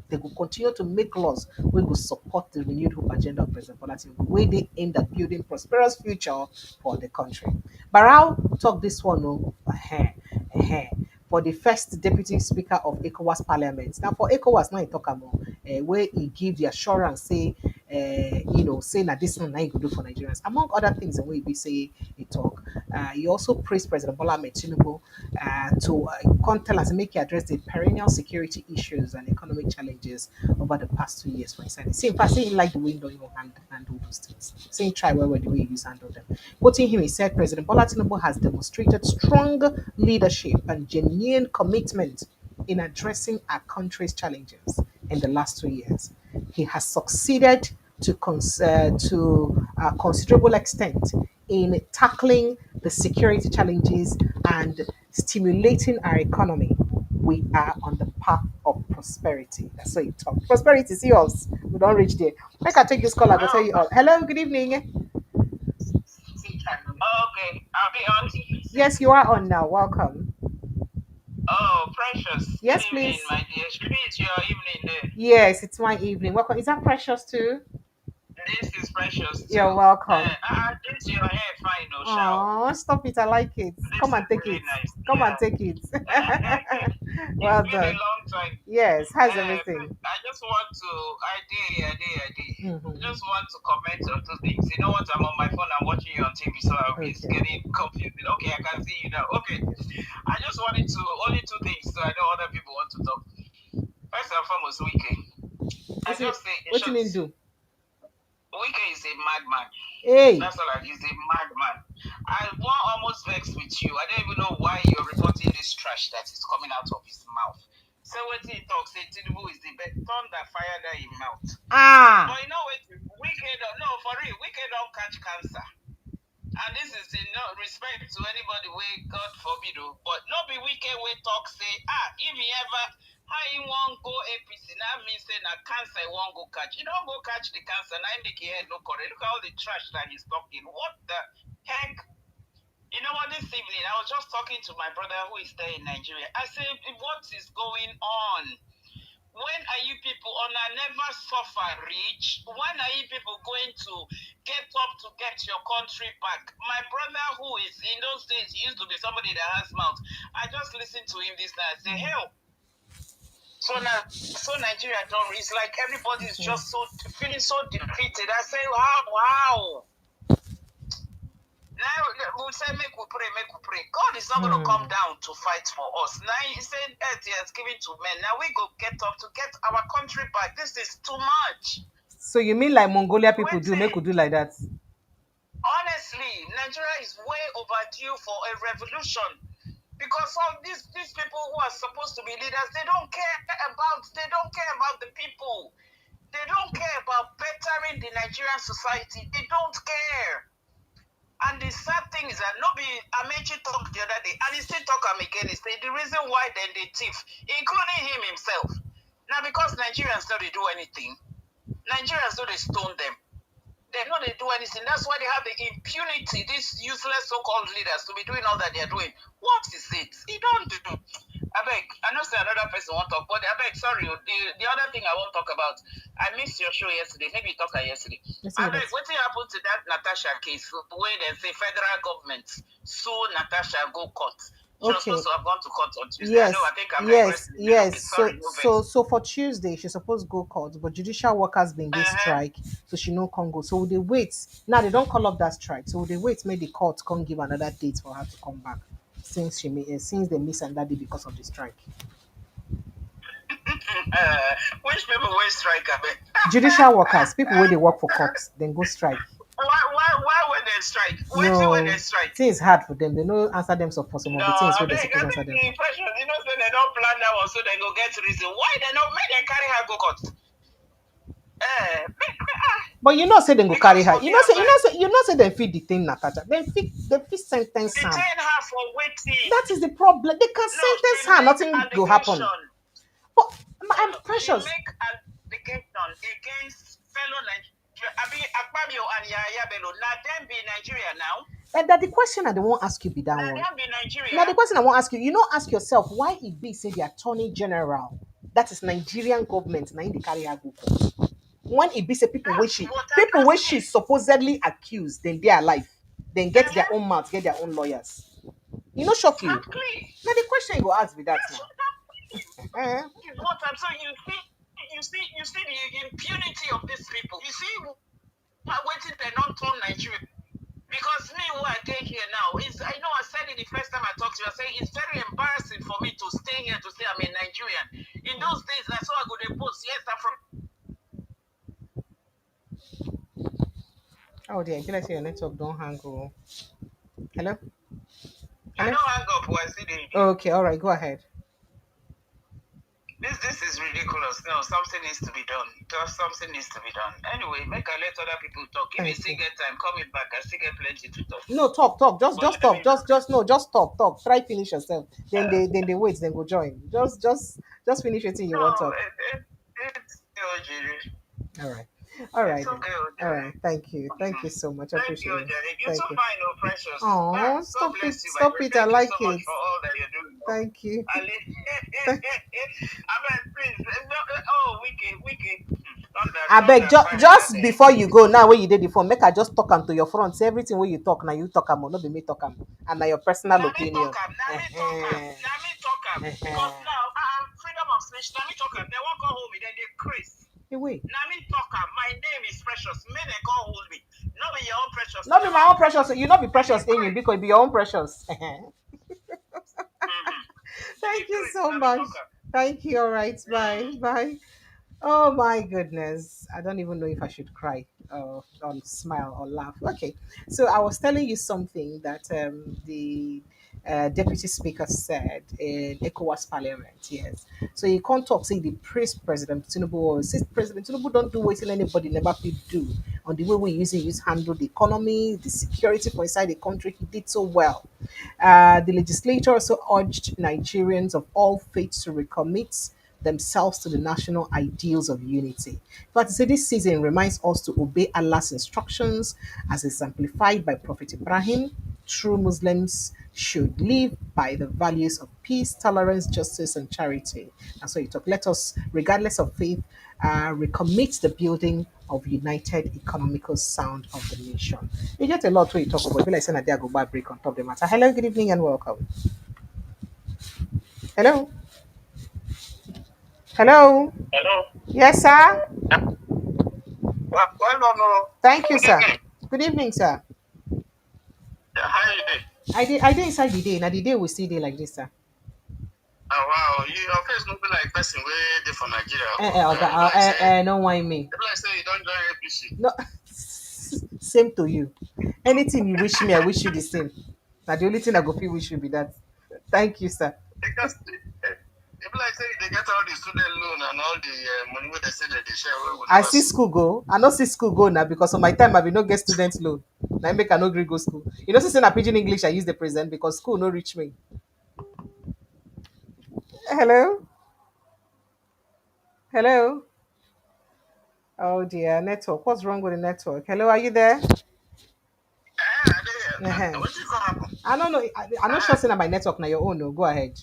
They will continue to make laws we will support the renewed hope agenda of President Bola Tinubu, where they aim at building prosperous future for the country. Barao talk this one for the first deputy speaker of ECOWAS Parliament. Now for ECOWAS, now he talk about where he give the assurance, say say that this one now he go do for Nigerians, among other things. The way we say he talk, he also praised President Bola Tinubu to come tell us, make he address the perennial security issues and economic challenges over the past 2 years. For instance, see, in fact, say he like the way you handle those things. Say try well the way you handle them. Quoting him, he said, President Bola Tinubu has demonstrated strong leadership and genuine commitment in addressing our country's challenges in the last 2 years. He has succeeded to considerable extent in tackling the security challenges and stimulating our economy. We are on the path of prosperity. That's what you talk. Prosperity, see us. We don't reach there. Make I take this call. I will tell you all. Hello, good evening. Okay, I'll be on. Yes, you are on now. Welcome. Oh, precious. Good Yes, evening, please. my dear. Should it's your evening there. Yes, it's my evening. Welcome. Is that Precious too? This is precious too. You're welcome. This your hair fine, no show. Oh, stop it. I like it. This Come and is take really it. nice. Come and Yeah. take it. It's Well been a done. long time. Yes, how's everything? I just want to, I Mhm. just want to comment on two things. You know what? I'm on my phone. I'm watching you on TV, so it's Okay. getting confusing. Okay, I can see you now. Okay, I just wanted to only two things, so I know other people want to talk. First and foremost, Wike. I just say in What you short, mean do? Wike is a madman. Hey. That's all. He's a madman. I want almost vexed with you. I don't even know why you're reporting this trash that is coming out of his mouth. So when he talks, say Tinubu is the best thunder fire that in mouth. Ah. But you know what? Wike no for real. Wike don't catch cancer. And this is in no respect to anybody where God forbid, but not be wicked way talk say, if he ever how he won't go APC, now means say na cancer he won't go catch. You don't go catch the cancer, now he make your head no correct. Look at all the trash that he's talking. What the heck? You know what, this evening I was just talking to my brother who is there in Nigeria. I said, what is going on? When are you people on a never suffer rich? When are you people going to get up to get your country back? My brother who is in those days, he used to be somebody that has mouth. I just listened to him this night. I say, hell. So now, so Nigeria don't. It's like everybody is just so feeling so defeated. I say, wow. Now we say make we pray. God is not going to come down to fight for us. Now he said earth he has given to men. Now we go get up to get our country back. This is too much. So you mean like Mongolia people do? Make we do like that? Honestly, Nigeria is way overdue for a revolution. Because all these people who are supposed to be leaders, they don't care about the people. They don't care about bettering the Nigerian society. They don't care. And the sad thing is that nobody, Amechi talked the other day, and he still talk him again. He said the reason why then they thief, including him himself. Now because Nigerians don't do anything, Nigerians don't stone them. They know they do anything. That's why they have the impunity, these useless so-called leaders to be doing all that they're doing. What is it? He don't do. I beg, I know say another person won't talk, but I beg, sorry, the other thing I won't talk about, I missed your show yesterday, maybe you talked yesterday. I beg, what happened to that Natasha case where they say federal government sue Natasha go court? She was supposed to have gone to court on Tuesday. Yes, I know, I think I'm yes. sorry, So for Tuesday, she's supposed to go court, but judicial workers been get strike, so she no can go. So they wait. Now they don't call up that strike, so they wait. Maybe the court can give another date for her to come back, since since they miss another day because of the strike. Which people will strike? Judicial workers, people where they work for courts, then go strike. Why would they strike? When they strike? Things hard for them. They no answer them for some of the things where they supposed to answer them. The impression, you know, say they don't plan that one, so they go get reason. Why they not make them carry her go court? But you know, say they go carry her. You know, say they feed detain Natasha. They feed sentence her. Detain her for waiting. That is the problem. They can sentence her. Nothing will happen. But I'm Precious. Make allegation against fellow Nigerians. Abi Akpabio and Yaya Bello. Now them be Nigeria now. And that the question I don't want to ask you be that one. Now the question I want to ask you, ask yourself why it be say the Attorney General, that is Nigerian government, now in the carry her go court. When it be say people where she supposedly accused, then they are alive, then get their own mouth, get their own lawyers. You know, shock you. Now the question you go ask me that now. What I'm saying, you see the impunity of these people. You see, waiting they don't turn Nigeria. Because me, who I take here now, I know I said it the first time I talked to you, I say it's very embarrassing for me to stay here to say I'm a Nigerian. In those days, I saw I go to post, yes, I'm from. Oh dear, can I say your network don't hang on? Hello? I don't hang up, I see the. Okay, all right, go ahead. This is ridiculous. No, something needs to be done. Just something needs to be done. Anyway, make I let other people talk. If you still get time, call me back. I still get plenty to talk. No, talk. Just talk. Just talk. Try finish yourself. Then they wait. Then go join. Just finish your thing you want to talk. All right. Okay, all right. Thank you so much. I appreciate it. You're so fine, no precious. Oh, stop it. I like it. For all that you're doing. Thank you. I mean, please. Oh, Wike. I beg, just before you go, now when you did the phone, make I just talk am to your front. Say everything when you talk, now you talk am, not be me talk am, and now your personal opinion. Now me talk am. Because now freedom of speech. Now me talk am. They won't call me. Then they crazy. Wait. Now me talk am. My name is Precious. May they call hold me. Not be your own Precious. Not be my own Precious. You not be Precious in you because it be your own Precious. Thank you so much. Thank you. All right. Bye. Bye. Oh my goodness. I don't even know if I should cry or smile or laugh. Okay. So I was telling you something that the deputy speaker said in ECOWAS parliament. Yes. So he can't talk, say the praise President Tinubu or says President Tinubu don't do what anybody never could do on the way we use handle the economy, the security for inside the country. He did so well. The legislature also urged Nigerians of all faiths to recommit themselves to the national ideals of unity. But say this season reminds us to obey Allah's instructions as exemplified by Prophet Ibrahim. True Muslims should live by the values of peace, tolerance, justice, and charity. And so you talk. Let us, regardless of faith, recommit the building of united economical sound of the nation. You get a lot when you talk about. I feel like saying that they go back break on top of the matter. Hello, good evening, and welcome. Hello. Hello. Hello. Yes, sir. Well, no. Thank you, sir. Good evening, sir. Yeah, how you doing? I did inside the day. Now the day we see day like this, sir. Oh wow, your face no be like person way dey for Nigeria. Don't whine me. Like say you don't join APC. No, same to you. Anything you wish me, I wish you the same. Now the only thing I go feel wish you be that. Thank you, sir. Because it be like say they get all the student loan and all the money where they say that they share. I see school go. I not see school go now because of my time I be no get student loan. Now I make I no gree go school. You know, since in a pidgin English I use the present because school no reach me. Hello. Hello. Oh dear, network. What's wrong with the network? Hello, are you there? I don't know. I'm not sure saying my network now. Your own. No, go ahead.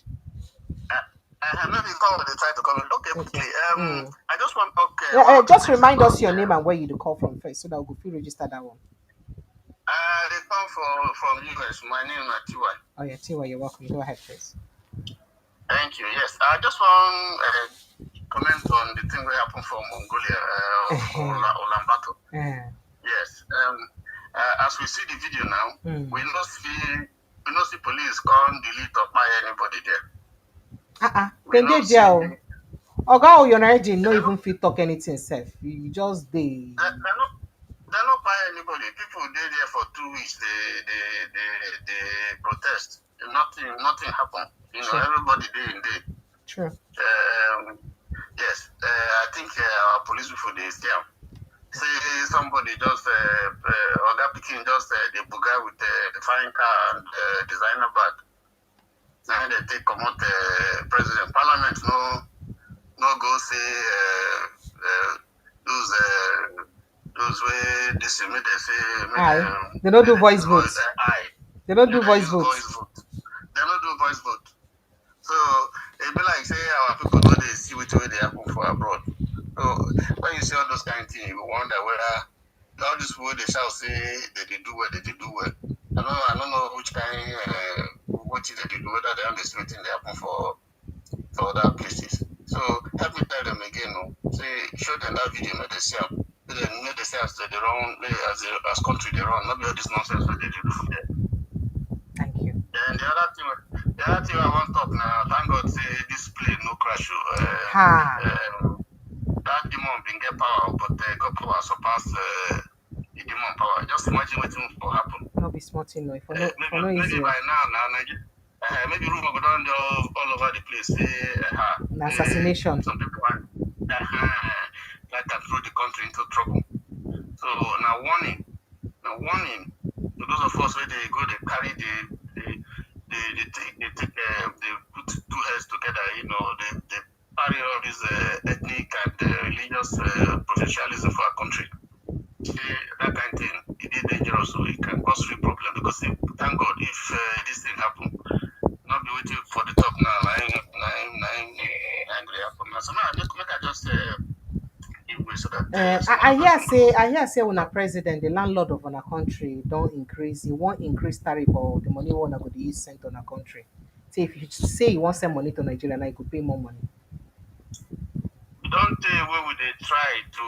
Maybe call they try to come in. Okay, quickly. I just want just remind us your name and where you do call from first, so that we'll feel register that one. They come from US. My name is Tiwa. Oh yeah, Tiwa, you're welcome. Go ahead, please. Thank you. Yes, I just want comment on the thing that happened for Mongolia, Ulaanbaatar. Yes. As we see the video now, we not see police come delete or buy anybody there. Then they jail. Oga Oyun-Erdene no even fit talk anything self. You just they not buy anybody. People they there for 2 weeks. They protest. Nothing happened. You know, everybody day in day. True. Yes. I think our police before they scam. Say somebody just Oga Pikin just the buga with the fine car and designer bag. Now they take come out president. Parliament no go say those way this make they say they don't do voice votes. They don't do voice votes. They don't do voice vote. So it be like say our people know they see which way they happen for abroad. So when you see all those kind of things, you wonder whether all this way they shall say that they do well, that they do well. I don't know which kind what they do, whether they understand they happen for other places. So help me tell them again, say show them that video, make they see them. They make they say as they run, as country they run, not be all this nonsense that they do for them. Thank you. And the other thing I want to talk now, thank God say this plane no crash. That demon been get power, but got power surpass the demon power. Just imagine what will happen. Not be smart enough. Maybe by now, maybe rumor go down all over the place. Assassination. Some people like that throw the country into trouble. So now warning to those of us where they go, they carry they put two heads together. You know, they carry all this ethnic and religious provincialism for our country. That kind of thing, it is dangerous, so it can cause real problem because thank God if this thing happen, not be waiting for the top I hear say when a president, the landlord of our country, don't increase. He won't increase tariff or the money one go to use sent on a country. Say if you say you want send money to Nigeria, now you could pay more money. Don't tell where would they try to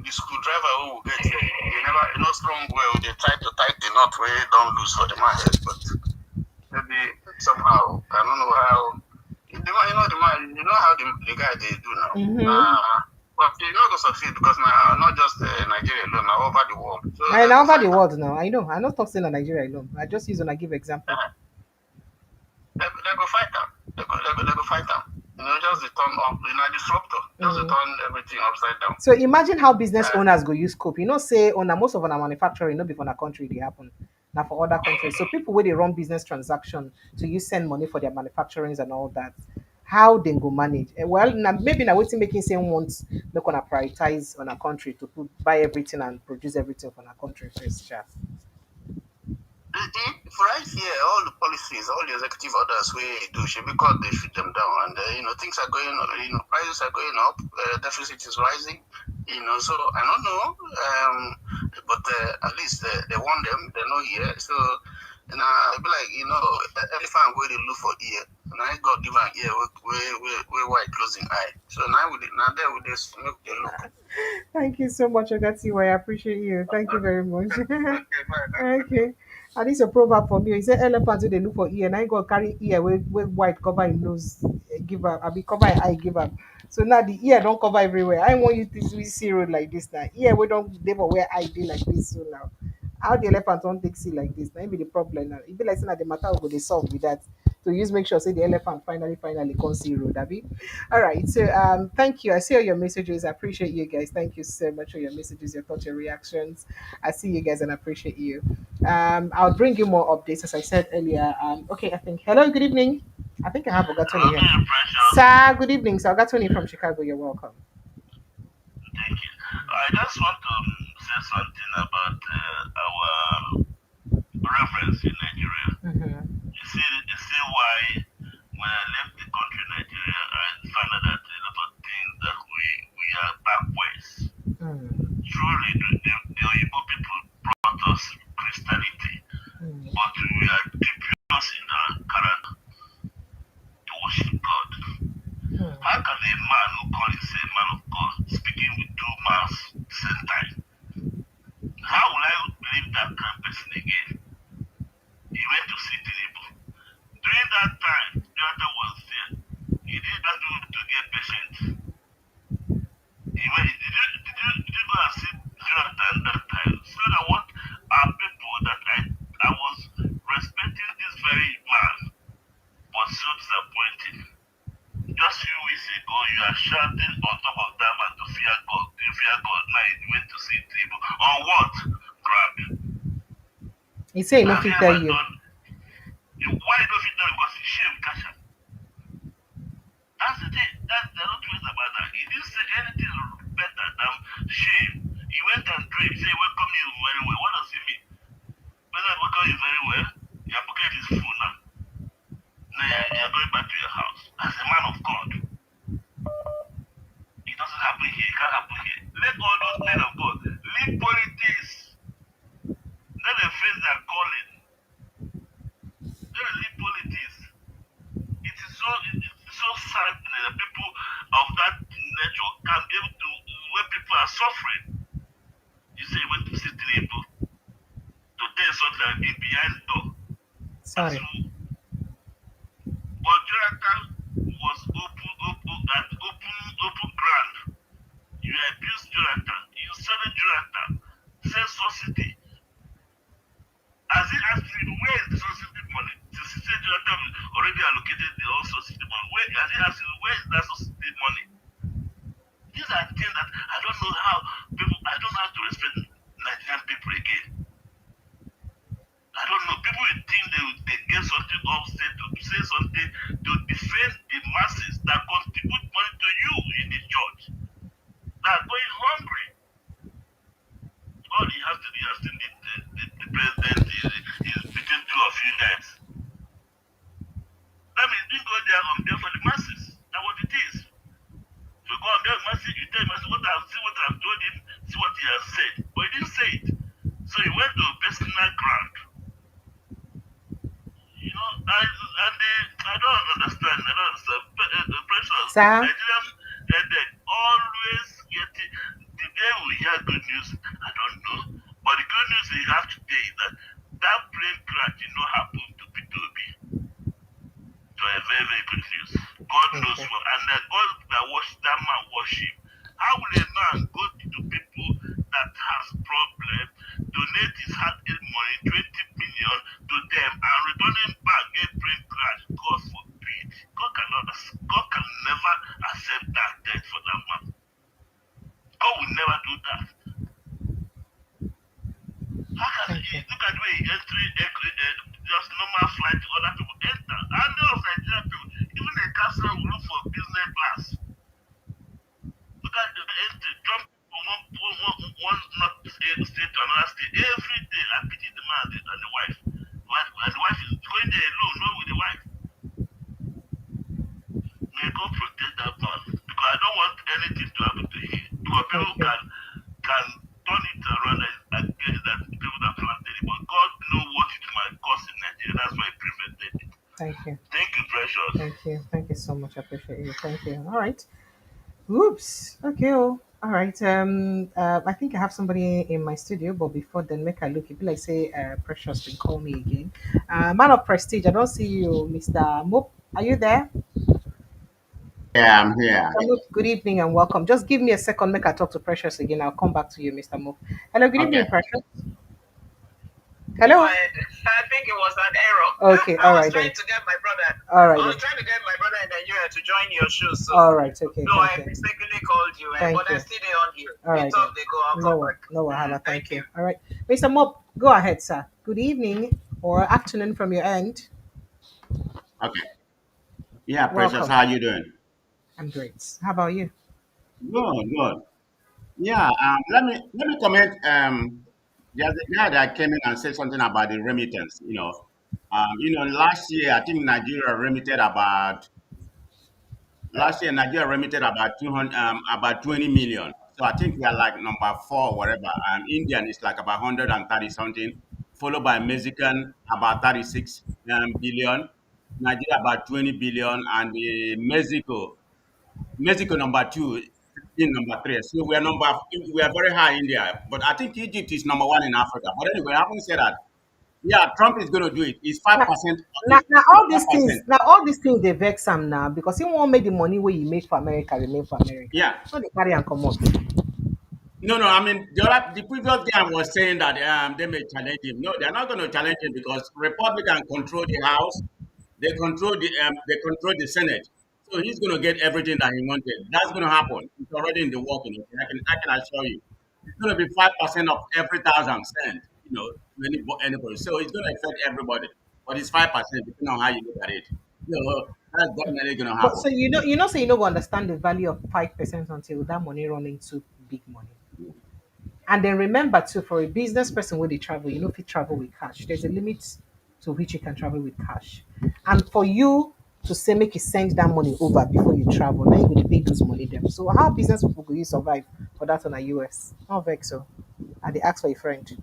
the screwdriver who will get here. They never strong well. They try to tight the knot where they don't lose for the market, but maybe somehow I don't know how. The man, you know how the guy they do now. But they not gonna succeed because now not just Nigeria alone, now over the world. So I now over the world now. I know. I'm not talking in Nigeria alone. I just use when I give example. They go fight them. They go fight them. Just the turn up, disruptor. Just the turn everything upside down. So imagine how business owners go use scope. Say on most of our manufacturing, not before our country they happen. Now for other countries. So people where they run business transaction to use send money for their manufacturings and all that. How they go manage? Well, now maybe now waiting making same wants not gonna prioritize on a country to buy everything and produce everything for our country first. Sure. Right here, all the policies, all the executive orders we do should be called, they shoot them down. And, things are going on, prices are going up, deficit is rising, so I don't know, but at least they want them, they're not here. So, it'd be like, elephant where they look for ear. And I got given ear with white closing eye. So now there with this, make they look. Thank you so much, Agatiwa. I appreciate you. Thank you very much. Okay. And this is a proverb for me. He said elephant they look for ear, and I go carry ear with white cover in nose, give up. I be cover eye give up. So now the ear don't cover everywhere. I want you to see road like this now. Ear we don't never where I did like this so now. How the elephant don't take see like this? Now it be the problem now. It be like saying that the matter will go they solve with that. So use make sure say the elephant finally can see road, Abby. All right. So thank you. I see all your messages. I appreciate you guys. Thank you so much for your messages, your thoughts, your reactions. I see you guys and I appreciate you. I'll bring you more updates as I said earlier. Okay, I think hello, good evening. I think I have Ogatoni here. Sir, good evening. So Ogatoni from Chicago, you're welcome. Thank you. I just want to say something about our reference in Nigeria. You see why when I left the country Nigeria, I found out that a lot of things that we are backwards. Truly, the Igbo people brought us Christianity, but we are dubious in our character to worship God. How can a man who calls himself a man of God speaking with two mouths at the same time? How will I believe that kind of person again? He went to see Tinubu. During that time, Jonathan was there. He didn't have to get patient. Did you go and see Jonathan that time? So I want our people that I was respecting this very man was so disappointing. Just few weeks ago, you are shouting on top of that man to fear God. You fear God. Now you went to see Tinubu. On what? Grab. He say he no fit tell you. Why don't you know? Because he's shame catch him. That's the thing. There's no twist about that. He didn't say anything better than shame. He went and prayed. He said, welcome you very well. What does he mean? Whether welcome you very well, your pocket is full now. Now you're going back to your house. As a man of God. It doesn't happen here. It can't happen here. Let all those men of God leave politics. Let them face their calling. Let them leave politics. It is so sad that the people of that nature can be able to, when people are suffering, you say you went to see Tinubu to tell something like behind the door. Sorry. But Jonathan was open ground. You abused Jonathan. You said Jonathan. Said subsidy. As he asked him, where is the subsidy money? Since he said Jonathan already allocated the whole subsidy money, as he asked him, where is that subsidy money? These are things that I don't know how to respect Nigerian people again. I don't know. People will think they get Sir. Nigerian headache always getting. The day we hear good news, I don't know. But the good news we have today is that that plane crash did not happen to Peter Obi. So a very, very good news. God knows Okay. what. And that God that worship that man worship. How will a man go to people that has problem, donate his hard-earned money, 20 million to them, and returning back get plane crash? God forbid. God cannot. God can never accept that death for that man. God will never do that. How can Thank he you. look at the way he just normal flight to other people enter? And of Nigerian people, even a castle will look for business class. Look at the entry, jump from one not state to another state every day. I pity the man and the wife. And the wife is going there alone, not with the wife. May God protect that man because I don't want anything to happen to him. Because Thank people you. can turn it around and get that people that planted it. But God knows what it might cost in Nigeria. That's why He prevented it. Thank you. Thank you, precious. Thank you. Thank you so much. I appreciate you. Thank you. All right. Oops. Okay. Oh. All right. I think I have somebody in my studio, but before then, make I look. If like say, Precious can call me again. Man of prestige. I don't see you, Mr. Moop. Are you there? Yeah, I'm here. Mr. Moop, good evening and welcome. Just give me a second. Make I talk to Precious again. I'll come back to you, Mr. Moop. Hello. Good Okay. evening, Precious. Go Hello. ahead. I think it was an error. Okay. I All was right then. trying to get my brother. All right I then. was trying to get my brother in Nigeria to join your show. So All right. Okay. no, Thank I you. mistakenly called you, Thank but I you. still there on here. All They right then. talk, they go. I'll No, come back. no wahala. Thank Thank you. you. All right, Mr. Mop, go ahead, sir. Good evening or afternoon from your end. Okay. Yeah, Precious, Welcome. how you doing? I'm great. How about you? Good, good. Yeah, let me comment. There's a guy that came in and said something about the remittance. Last year I think Nigeria remitted about 200, about 20 million. So I think we are like number four or whatever. And Indian is like about 130 something, followed by Mexican about 36 billion, Nigeria about 20 billion, and Mexico number two, in number three. So we are very high in there. But I think Egypt is number one in Africa. But anyway, having said that, yeah, Trump is going to do it. It's Now, 5%. now, It's all these things, 5%. they vex him now because he won't make the money where he make for America remain for America. Yeah. So they carry and come on. No, no. I mean, the previous guy was saying that they may challenge him. No, they're not going to challenge him because Republican control the House, they control the Senate. So he's going to get everything that he wanted. That's going to happen. It's already in the working. Okay? I can assure you. It's going to be 5% of every thousand cent. To anybody. So it's going to affect everybody. But it's 5%, depending on how you look at it. That's definitely going to But happen. so so you don't understand the value of 5% until that money run into big money. And then remember too, for a business person when they travel, if you travel with cash, there's a limit to which you can travel with cash. And for you to say make you send that money over before you travel, now you will pay those money them. So how business people will you survive for that on a US? Not vex so. And they ask for a friend.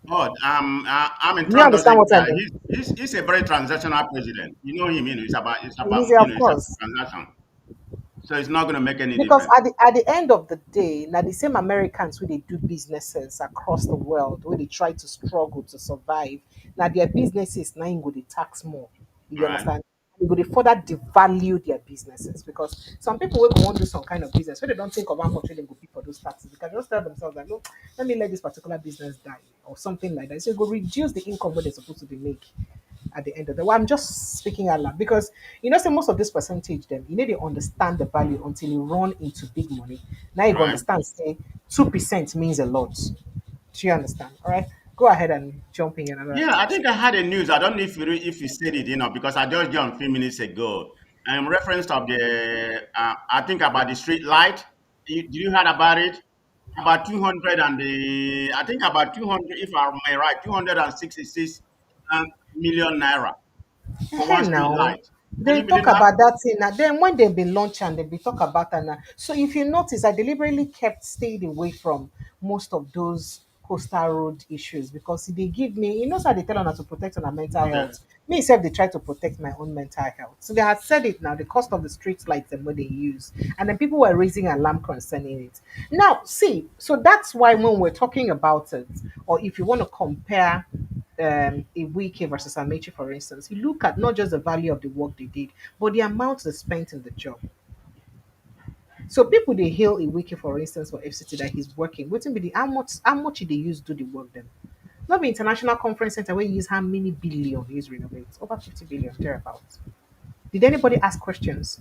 Oh, I mean, Do you Trump understand doesn't. what I mean? He's a very transactional president. You know him. Easy, of It's about course. transaction. So it's not going to make any Because difference. at the end of the day, now the same Americans who they do businesses across the world, where they try to struggle to survive, now their businesses now go they tax more. You Right. understand? They go they further devalue their businesses because some people will want to do some kind of business where they don't think of one country they go pay for those taxes. They can just tell themselves that no, let me let this particular business die or something like that. So it will reduce the income where they're supposed to be make at the end of the well, I'm just speaking out loud because say most of this percentage them they understand the value until you run into big money. Now you go Right. understand say 2% means a lot. Do you understand? All right. Go ahead and jump in another Yeah, I things. think I had a news. I don't know if you said it, because I just jumped a few minutes ago. In reference of I think about the street light. Did you heard about it? About 200 and I think about 200, if I'm right, 266 million naira for Hey one street now, light. Can they you believe talk that? about that thing now. Then when they be launch and they be talk about that now. So if you notice, I deliberately kept stayed away from most of those coastal road issues because they give me, how they tell us to protect our mental Okay. health. Me self, they try to protect my own mental health. So they had said it now, the cost of the street lights and what they use. And then people were raising alarm concerning it. Now, see, so that's why when we're talking about it, or if you want to compare a Wike versus Amechi, for instance, you look at not just the value of the work they did, but the amount they spent in the job. So people they hail a Wike, for instance, for FCT that he's working. Waiting be the how much they use do the work then? Not the international conference center where you use how many billion you use renovate? Over 50 billion, thereabouts. Did anybody ask questions?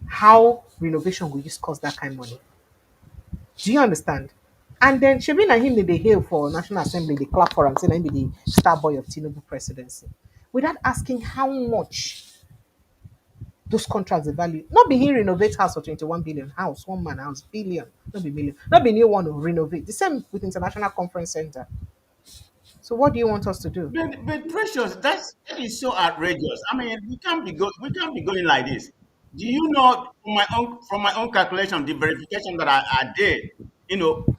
How renovation will use cost that kind of money? Do you understand? And then Shebi na him they hail for National Assembly, they clap for him, saying him be the star boy of Tinubu presidency. Without asking how much those contracts the value. Not be he renovate house for 21 billion. House, one man house, billion, not be million. Not be new one to renovate. The same with International Conference Center. So what do you want us to do? But precious, that is so outrageous. I mean, we can't be going like this. Do you know from my own calculation, the verification that I did,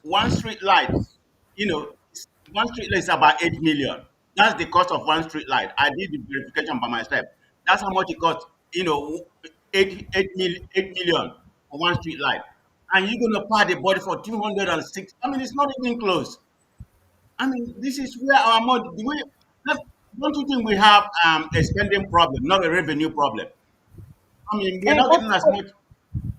one street light, one street light is about 8 million. That's the cost of one street light. I did the verification by myself. That's how much it costs, 8 million for one street light. And you're gonna pay the body for 206. I mean, it's not even close. I mean, this is where our money. Don't you think we have a spending problem, not a revenue problem? I mean, we're Eh, not but, getting as but much.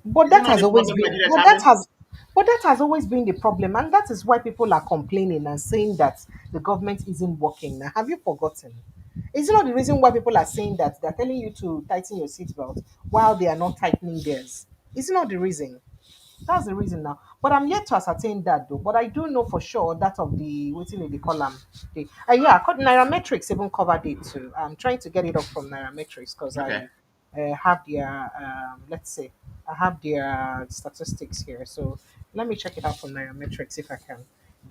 but Is it that not has the always problem been Nigeria is but that having? has but that has always been the problem, and that is why people are complaining and saying that the government isn't working. Now, have you forgotten? Is it not the reason why people are saying that they're telling you to tighten your seatbelt while they are not tightening theirs? Is it not the reason? That's the reason now. But I'm yet to ascertain that though. But I do know for sure that of the waiting in the column. Yeah, Nairametrics even covered it too. I'm trying to get it up from Nairametrics because Okay. I have their let's say I have their statistics here. So let me check it out from Nairametrics if I can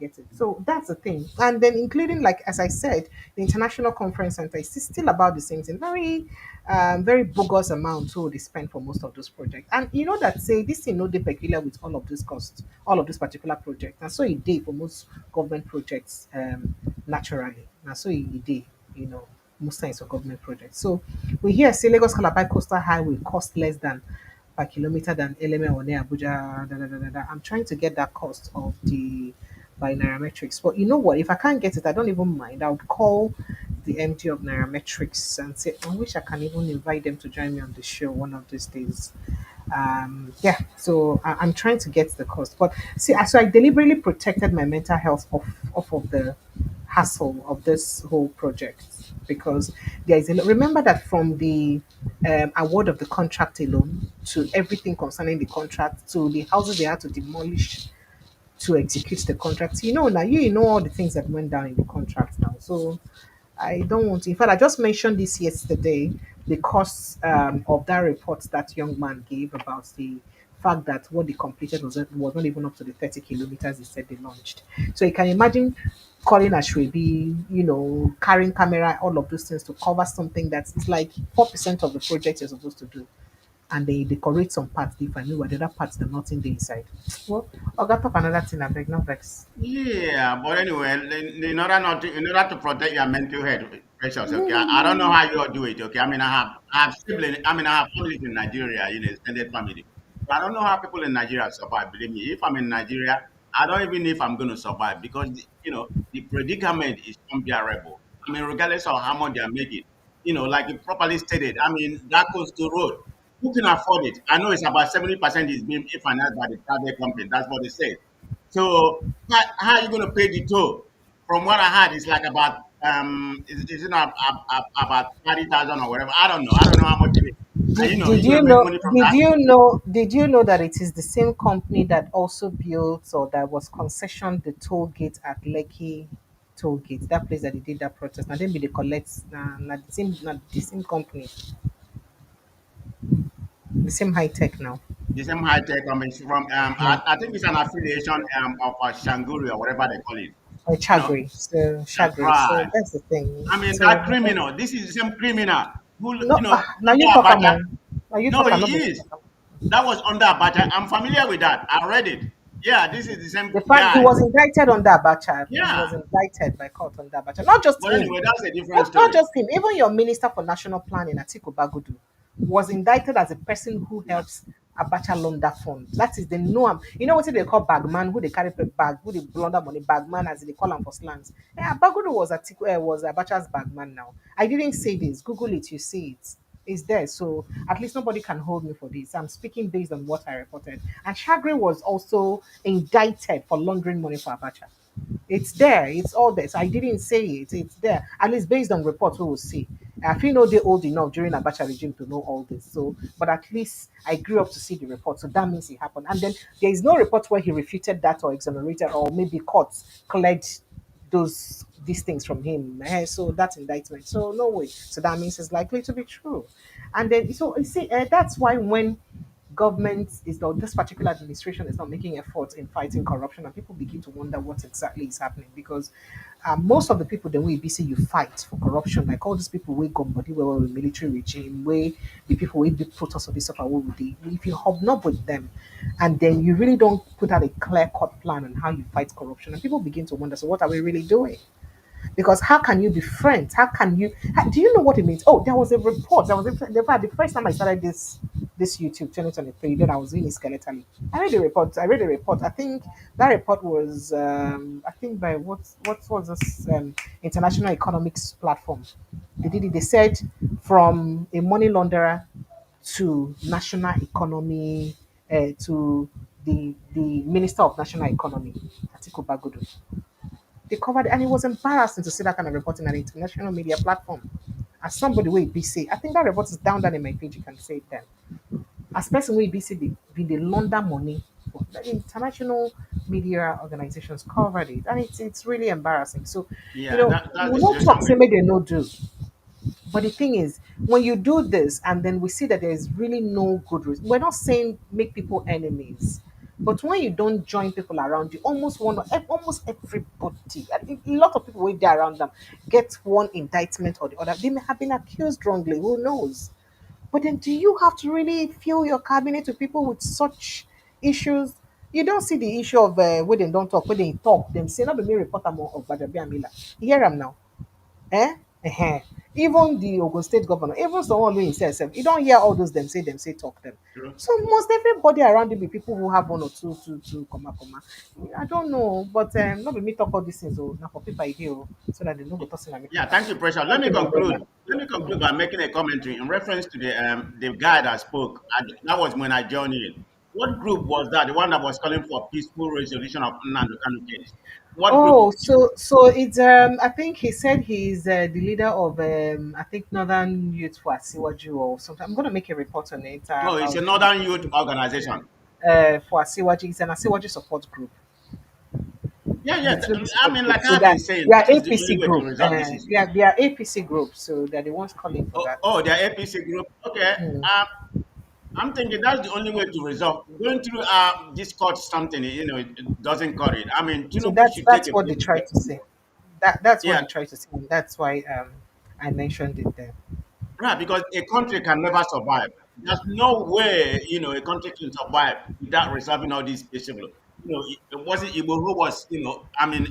get it. So that's the thing. And then including like as I said, the International Conference Center is still about the same thing. Very bogus amount too they spend for most of those projects. And you know that say this thing no they peculiar with all of these costs, all of these particular projects. And so it did for most government projects naturally. And so it did, most times for government projects. So we hear say Lagos Calabar Coastal Highway cost less than per kilometer than Eleme or near Abuja. I'm trying to get that cost of the by Nairametrics. But you know what? If I can't get it, I don't even mind. I would call the MD of Nairametrics and say, I wish I can even invite them to join me on the show one of these days. Yeah, so I'm trying to get the cost. But see, so I deliberately protected my mental health off of the hassle of this whole project because there is remember that from the award of the contract alone to everything concerning the contract to the houses they had to demolish to execute the contract. Now you know all the things that went down in the contract now. So I don't want to. In fact, I just mentioned this yesterday, the cost of that report that young man gave about the fact that what they completed was not even up to the 30 kilometers they said they launched. So you can imagine calling Ashwebi, carrying camera, all of those things to cover something that's like 4% of the project you're supposed to do. And they decorate some parts differently, while the other parts they're not in the inside. Well, I'll talk another thing, I beg, no vex. Yeah, but anyway, in order to protect your mental health, precious. Okay, I don't know how you all do it. Okay, I mean, I have siblings. I mean, I have families in Nigeria, extended family. I don't know how people in Nigeria survive. Believe me, if I'm in Nigeria, I don't even know if I'm going to survive because the predicament is unbearable. I mean, regardless of how much they are making, like you properly stated. I mean, that coastal road. Who can afford it? I know it's about 70% is being financed by the private company. That's what they say. So how are you going to pay the toll? From what I heard, it's like about is it not about 30,000 or whatever? I don't know how much it is. And Did you're going you to make know? money from Did that. you know? Did you know that it is the same company that also built or that was concessioned the toll gate at Lekki toll gate, that place that they did that protest? Now then be the collect the same company, the same high tech now. The same high tech company from Yeah. I think it's an affiliation of Shanguri or whatever they call it. Or You know, Chagri. So that's Chagri. So right. that's the thing. I mean So that criminal. This is the same criminal who no, now under you talk Abacha. among. Now you No, talk. I'm he not. is. That was under Abacha. I'm familiar with that. I read it. Yeah, this is the same The fact he guy. was indicted on that Abacha, he Yeah. was indicted by court on that Abacha. Not just But him, anyway, that's a different not story. just him. Even your Minister for National Planning, Atiku Bagudu, was indicted as a person who Yeah. helps Abacha launder fund. That is, they know him. You know what they call bagman, who they carry bag, who they launder money, bagman, as they call him for slangs. Yeah, Bagudu was was Abacha's bagman now. I didn't say this. Google it, you see it. It's there. So at least nobody can hold me for this. I'm speaking based on what I reported. And Shagri was also indicted for laundering money for Abacha. It's there. It's all there. So I didn't say it. It's there. At least based on reports we will see. I feel no they old enough during Abacha regime to know all this. So, but at least I grew up to see the report. So that means it happened. And then there is no report where he refuted that or exonerated or maybe courts cleared these things from him. So that's indictment. So no way. So that means it's likely to be true. And then so you see, that's why when government is not this particular administration is not making efforts in fighting corruption, and people begin to wonder what exactly is happening because most of the people that we see you fight for corruption, like all these people we go body where we military regime, where the people we be protest of this stuff, what would they if you hobnob with them and then you really don't put out a clear cut plan on how you fight corruption, and people begin to wonder, so what are we really doing? Because how can you be friends? How can you? Do you know what it means? Oh, there was a report. There was the first time I started this YouTube 2023. Then I was doing it skeletally. I read the report. I read the report. I think that report was I think by what was this international economics platform? They did it. They said from a money launderer to national economy to the minister of national economy, Atiku Bagudu. They covered, and it was embarrassing to see that kind of report in an international media platform. As somebody with BC, I think that report is down there in my page. You can say it then. As person with BC, been the London money. The international media organizations covered it, and it's really embarrassing. So, Yeah, we that's the will not talk situation say with. maybe they no do. But the thing is, when you do this and then we see that there is really no good reason, we're not saying make people enemies. But when you don't join people around you, almost everybody, a lot of people with there around them get one indictment or the other. They may have been accused wrongly, who knows? But then do you have to really fill your cabinet with people with such issues? You don't see the issue of where they don't talk, where they talk, them say, not be me report more of Badabi Amila. You hear them now. Eh? uh Even the Ogun State governor, even someone doing himself, you don't hear all those them say talk them. True. So must everybody around you be people who have one or two comma. I don't know, but not be me talk all these things. Oh, now for people I hear, so that they know go tossing and make Yeah, am. thank you, Pressure. Let Thank me you, my conclude. brother. Let me conclude by making a commentary in reference to the guy that spoke. That was when I joined in. What group was that? The one that was calling for peaceful resolution of Nnamdi Kanu case. What group Oh, was it? so it's I think he said he's the leader of I think Northern Youth for Asiwaju or something. I'm gonna make a report on it. No, it's I'll a do it Northern Youth Organization. for Asiwaju. It's an Asiwaju support group. Yeah, It's yeah. a Tinubu I support mean, group. like So I've been saying, they are that is the APC only way to group. resolve this issue. They are APC group. So they're the ones calling for Oh, that. oh, they're APC group. Okay. Mm. I'm thinking that's the only way to resolve. Going through this court something, it doesn't cut it. I mean, So Tinubu should take that's a what they bold try step. to say. That's what Yeah, they try to say. And that's why I mentioned it there. right, because a country can never survive. There's no way, a country can survive without resolving all these issues. It wasn't Igbo who was, I mean,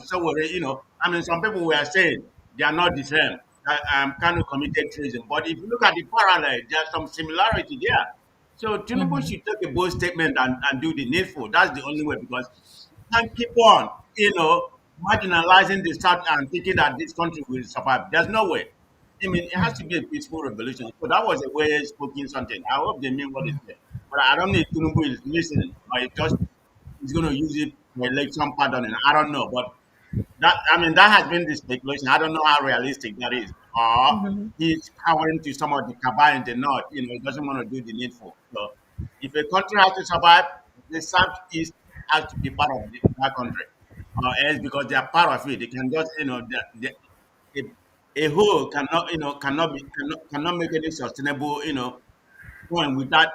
so worried, I mean, some people were saying they are not the same, that Kanu committed treason. But if you look at the parallel, there's some similarity there. So Tinubu Mhm. should take a bold statement and do the needful. That's the only way because you can't keep on, marginalizing the South and thinking that this country will survive. There's no way. I mean, it has to be a peaceful revolution. So that was a way of speaking something. I hope they mean what they say. But I don't know if Tinubu is listening or it just is going to use it for election pardoning. I don't know. But that has been the speculation. I don't know how realistic that is. Or Mhm. he's cowering to some of the cabal in the north. He doesn't want to do the needful. So if a country has to survive, the southeast has to be part of that country. Else because they are part of it. They can just, a whole cannot make any sustainable, point with that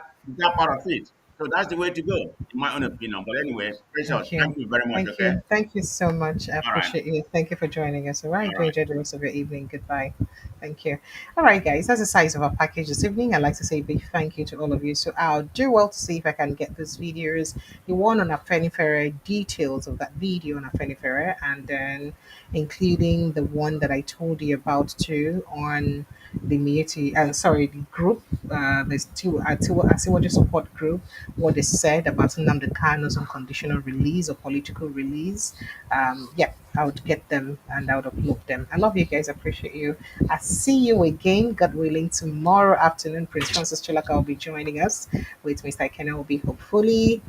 part of it. So that's the way to go, in my own opinion. But anyway, Precious, Thank thank you. you very much. Thank Okay. you. Thank you so much. I All right. appreciate you. Thank you for joining us. All right. All Do right. enjoy the rest of your evening. Goodbye. Thank you. All right, guys. That's the size of our package this evening. I'd like to say a big thank you to all of you. So I'll do well to see if I can get these videos. The one on Afenifere, details of that video on Afenifere, and then including the one that I told you about too on the Mieti, sorry, the group, there's two, I see what the support group, what they said about Nnamdi Kano's unconditional release or political release. Yeah, I would get them and I would upload them. I love you guys. I appreciate you. I see you again, God willing, tomorrow afternoon. Prince Francis Chilaka will be joining us with Mr. Kenna will be hopefully.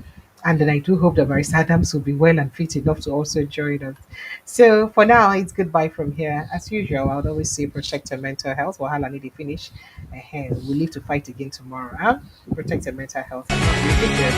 And then I do hope that Maris Adams will be well and fit enough to also join us. So for now, it's goodbye from here. As usual, I would always say protect your mental health. Wahala need to finish. We live to fight again tomorrow. Huh? Protect your mental health. Take care.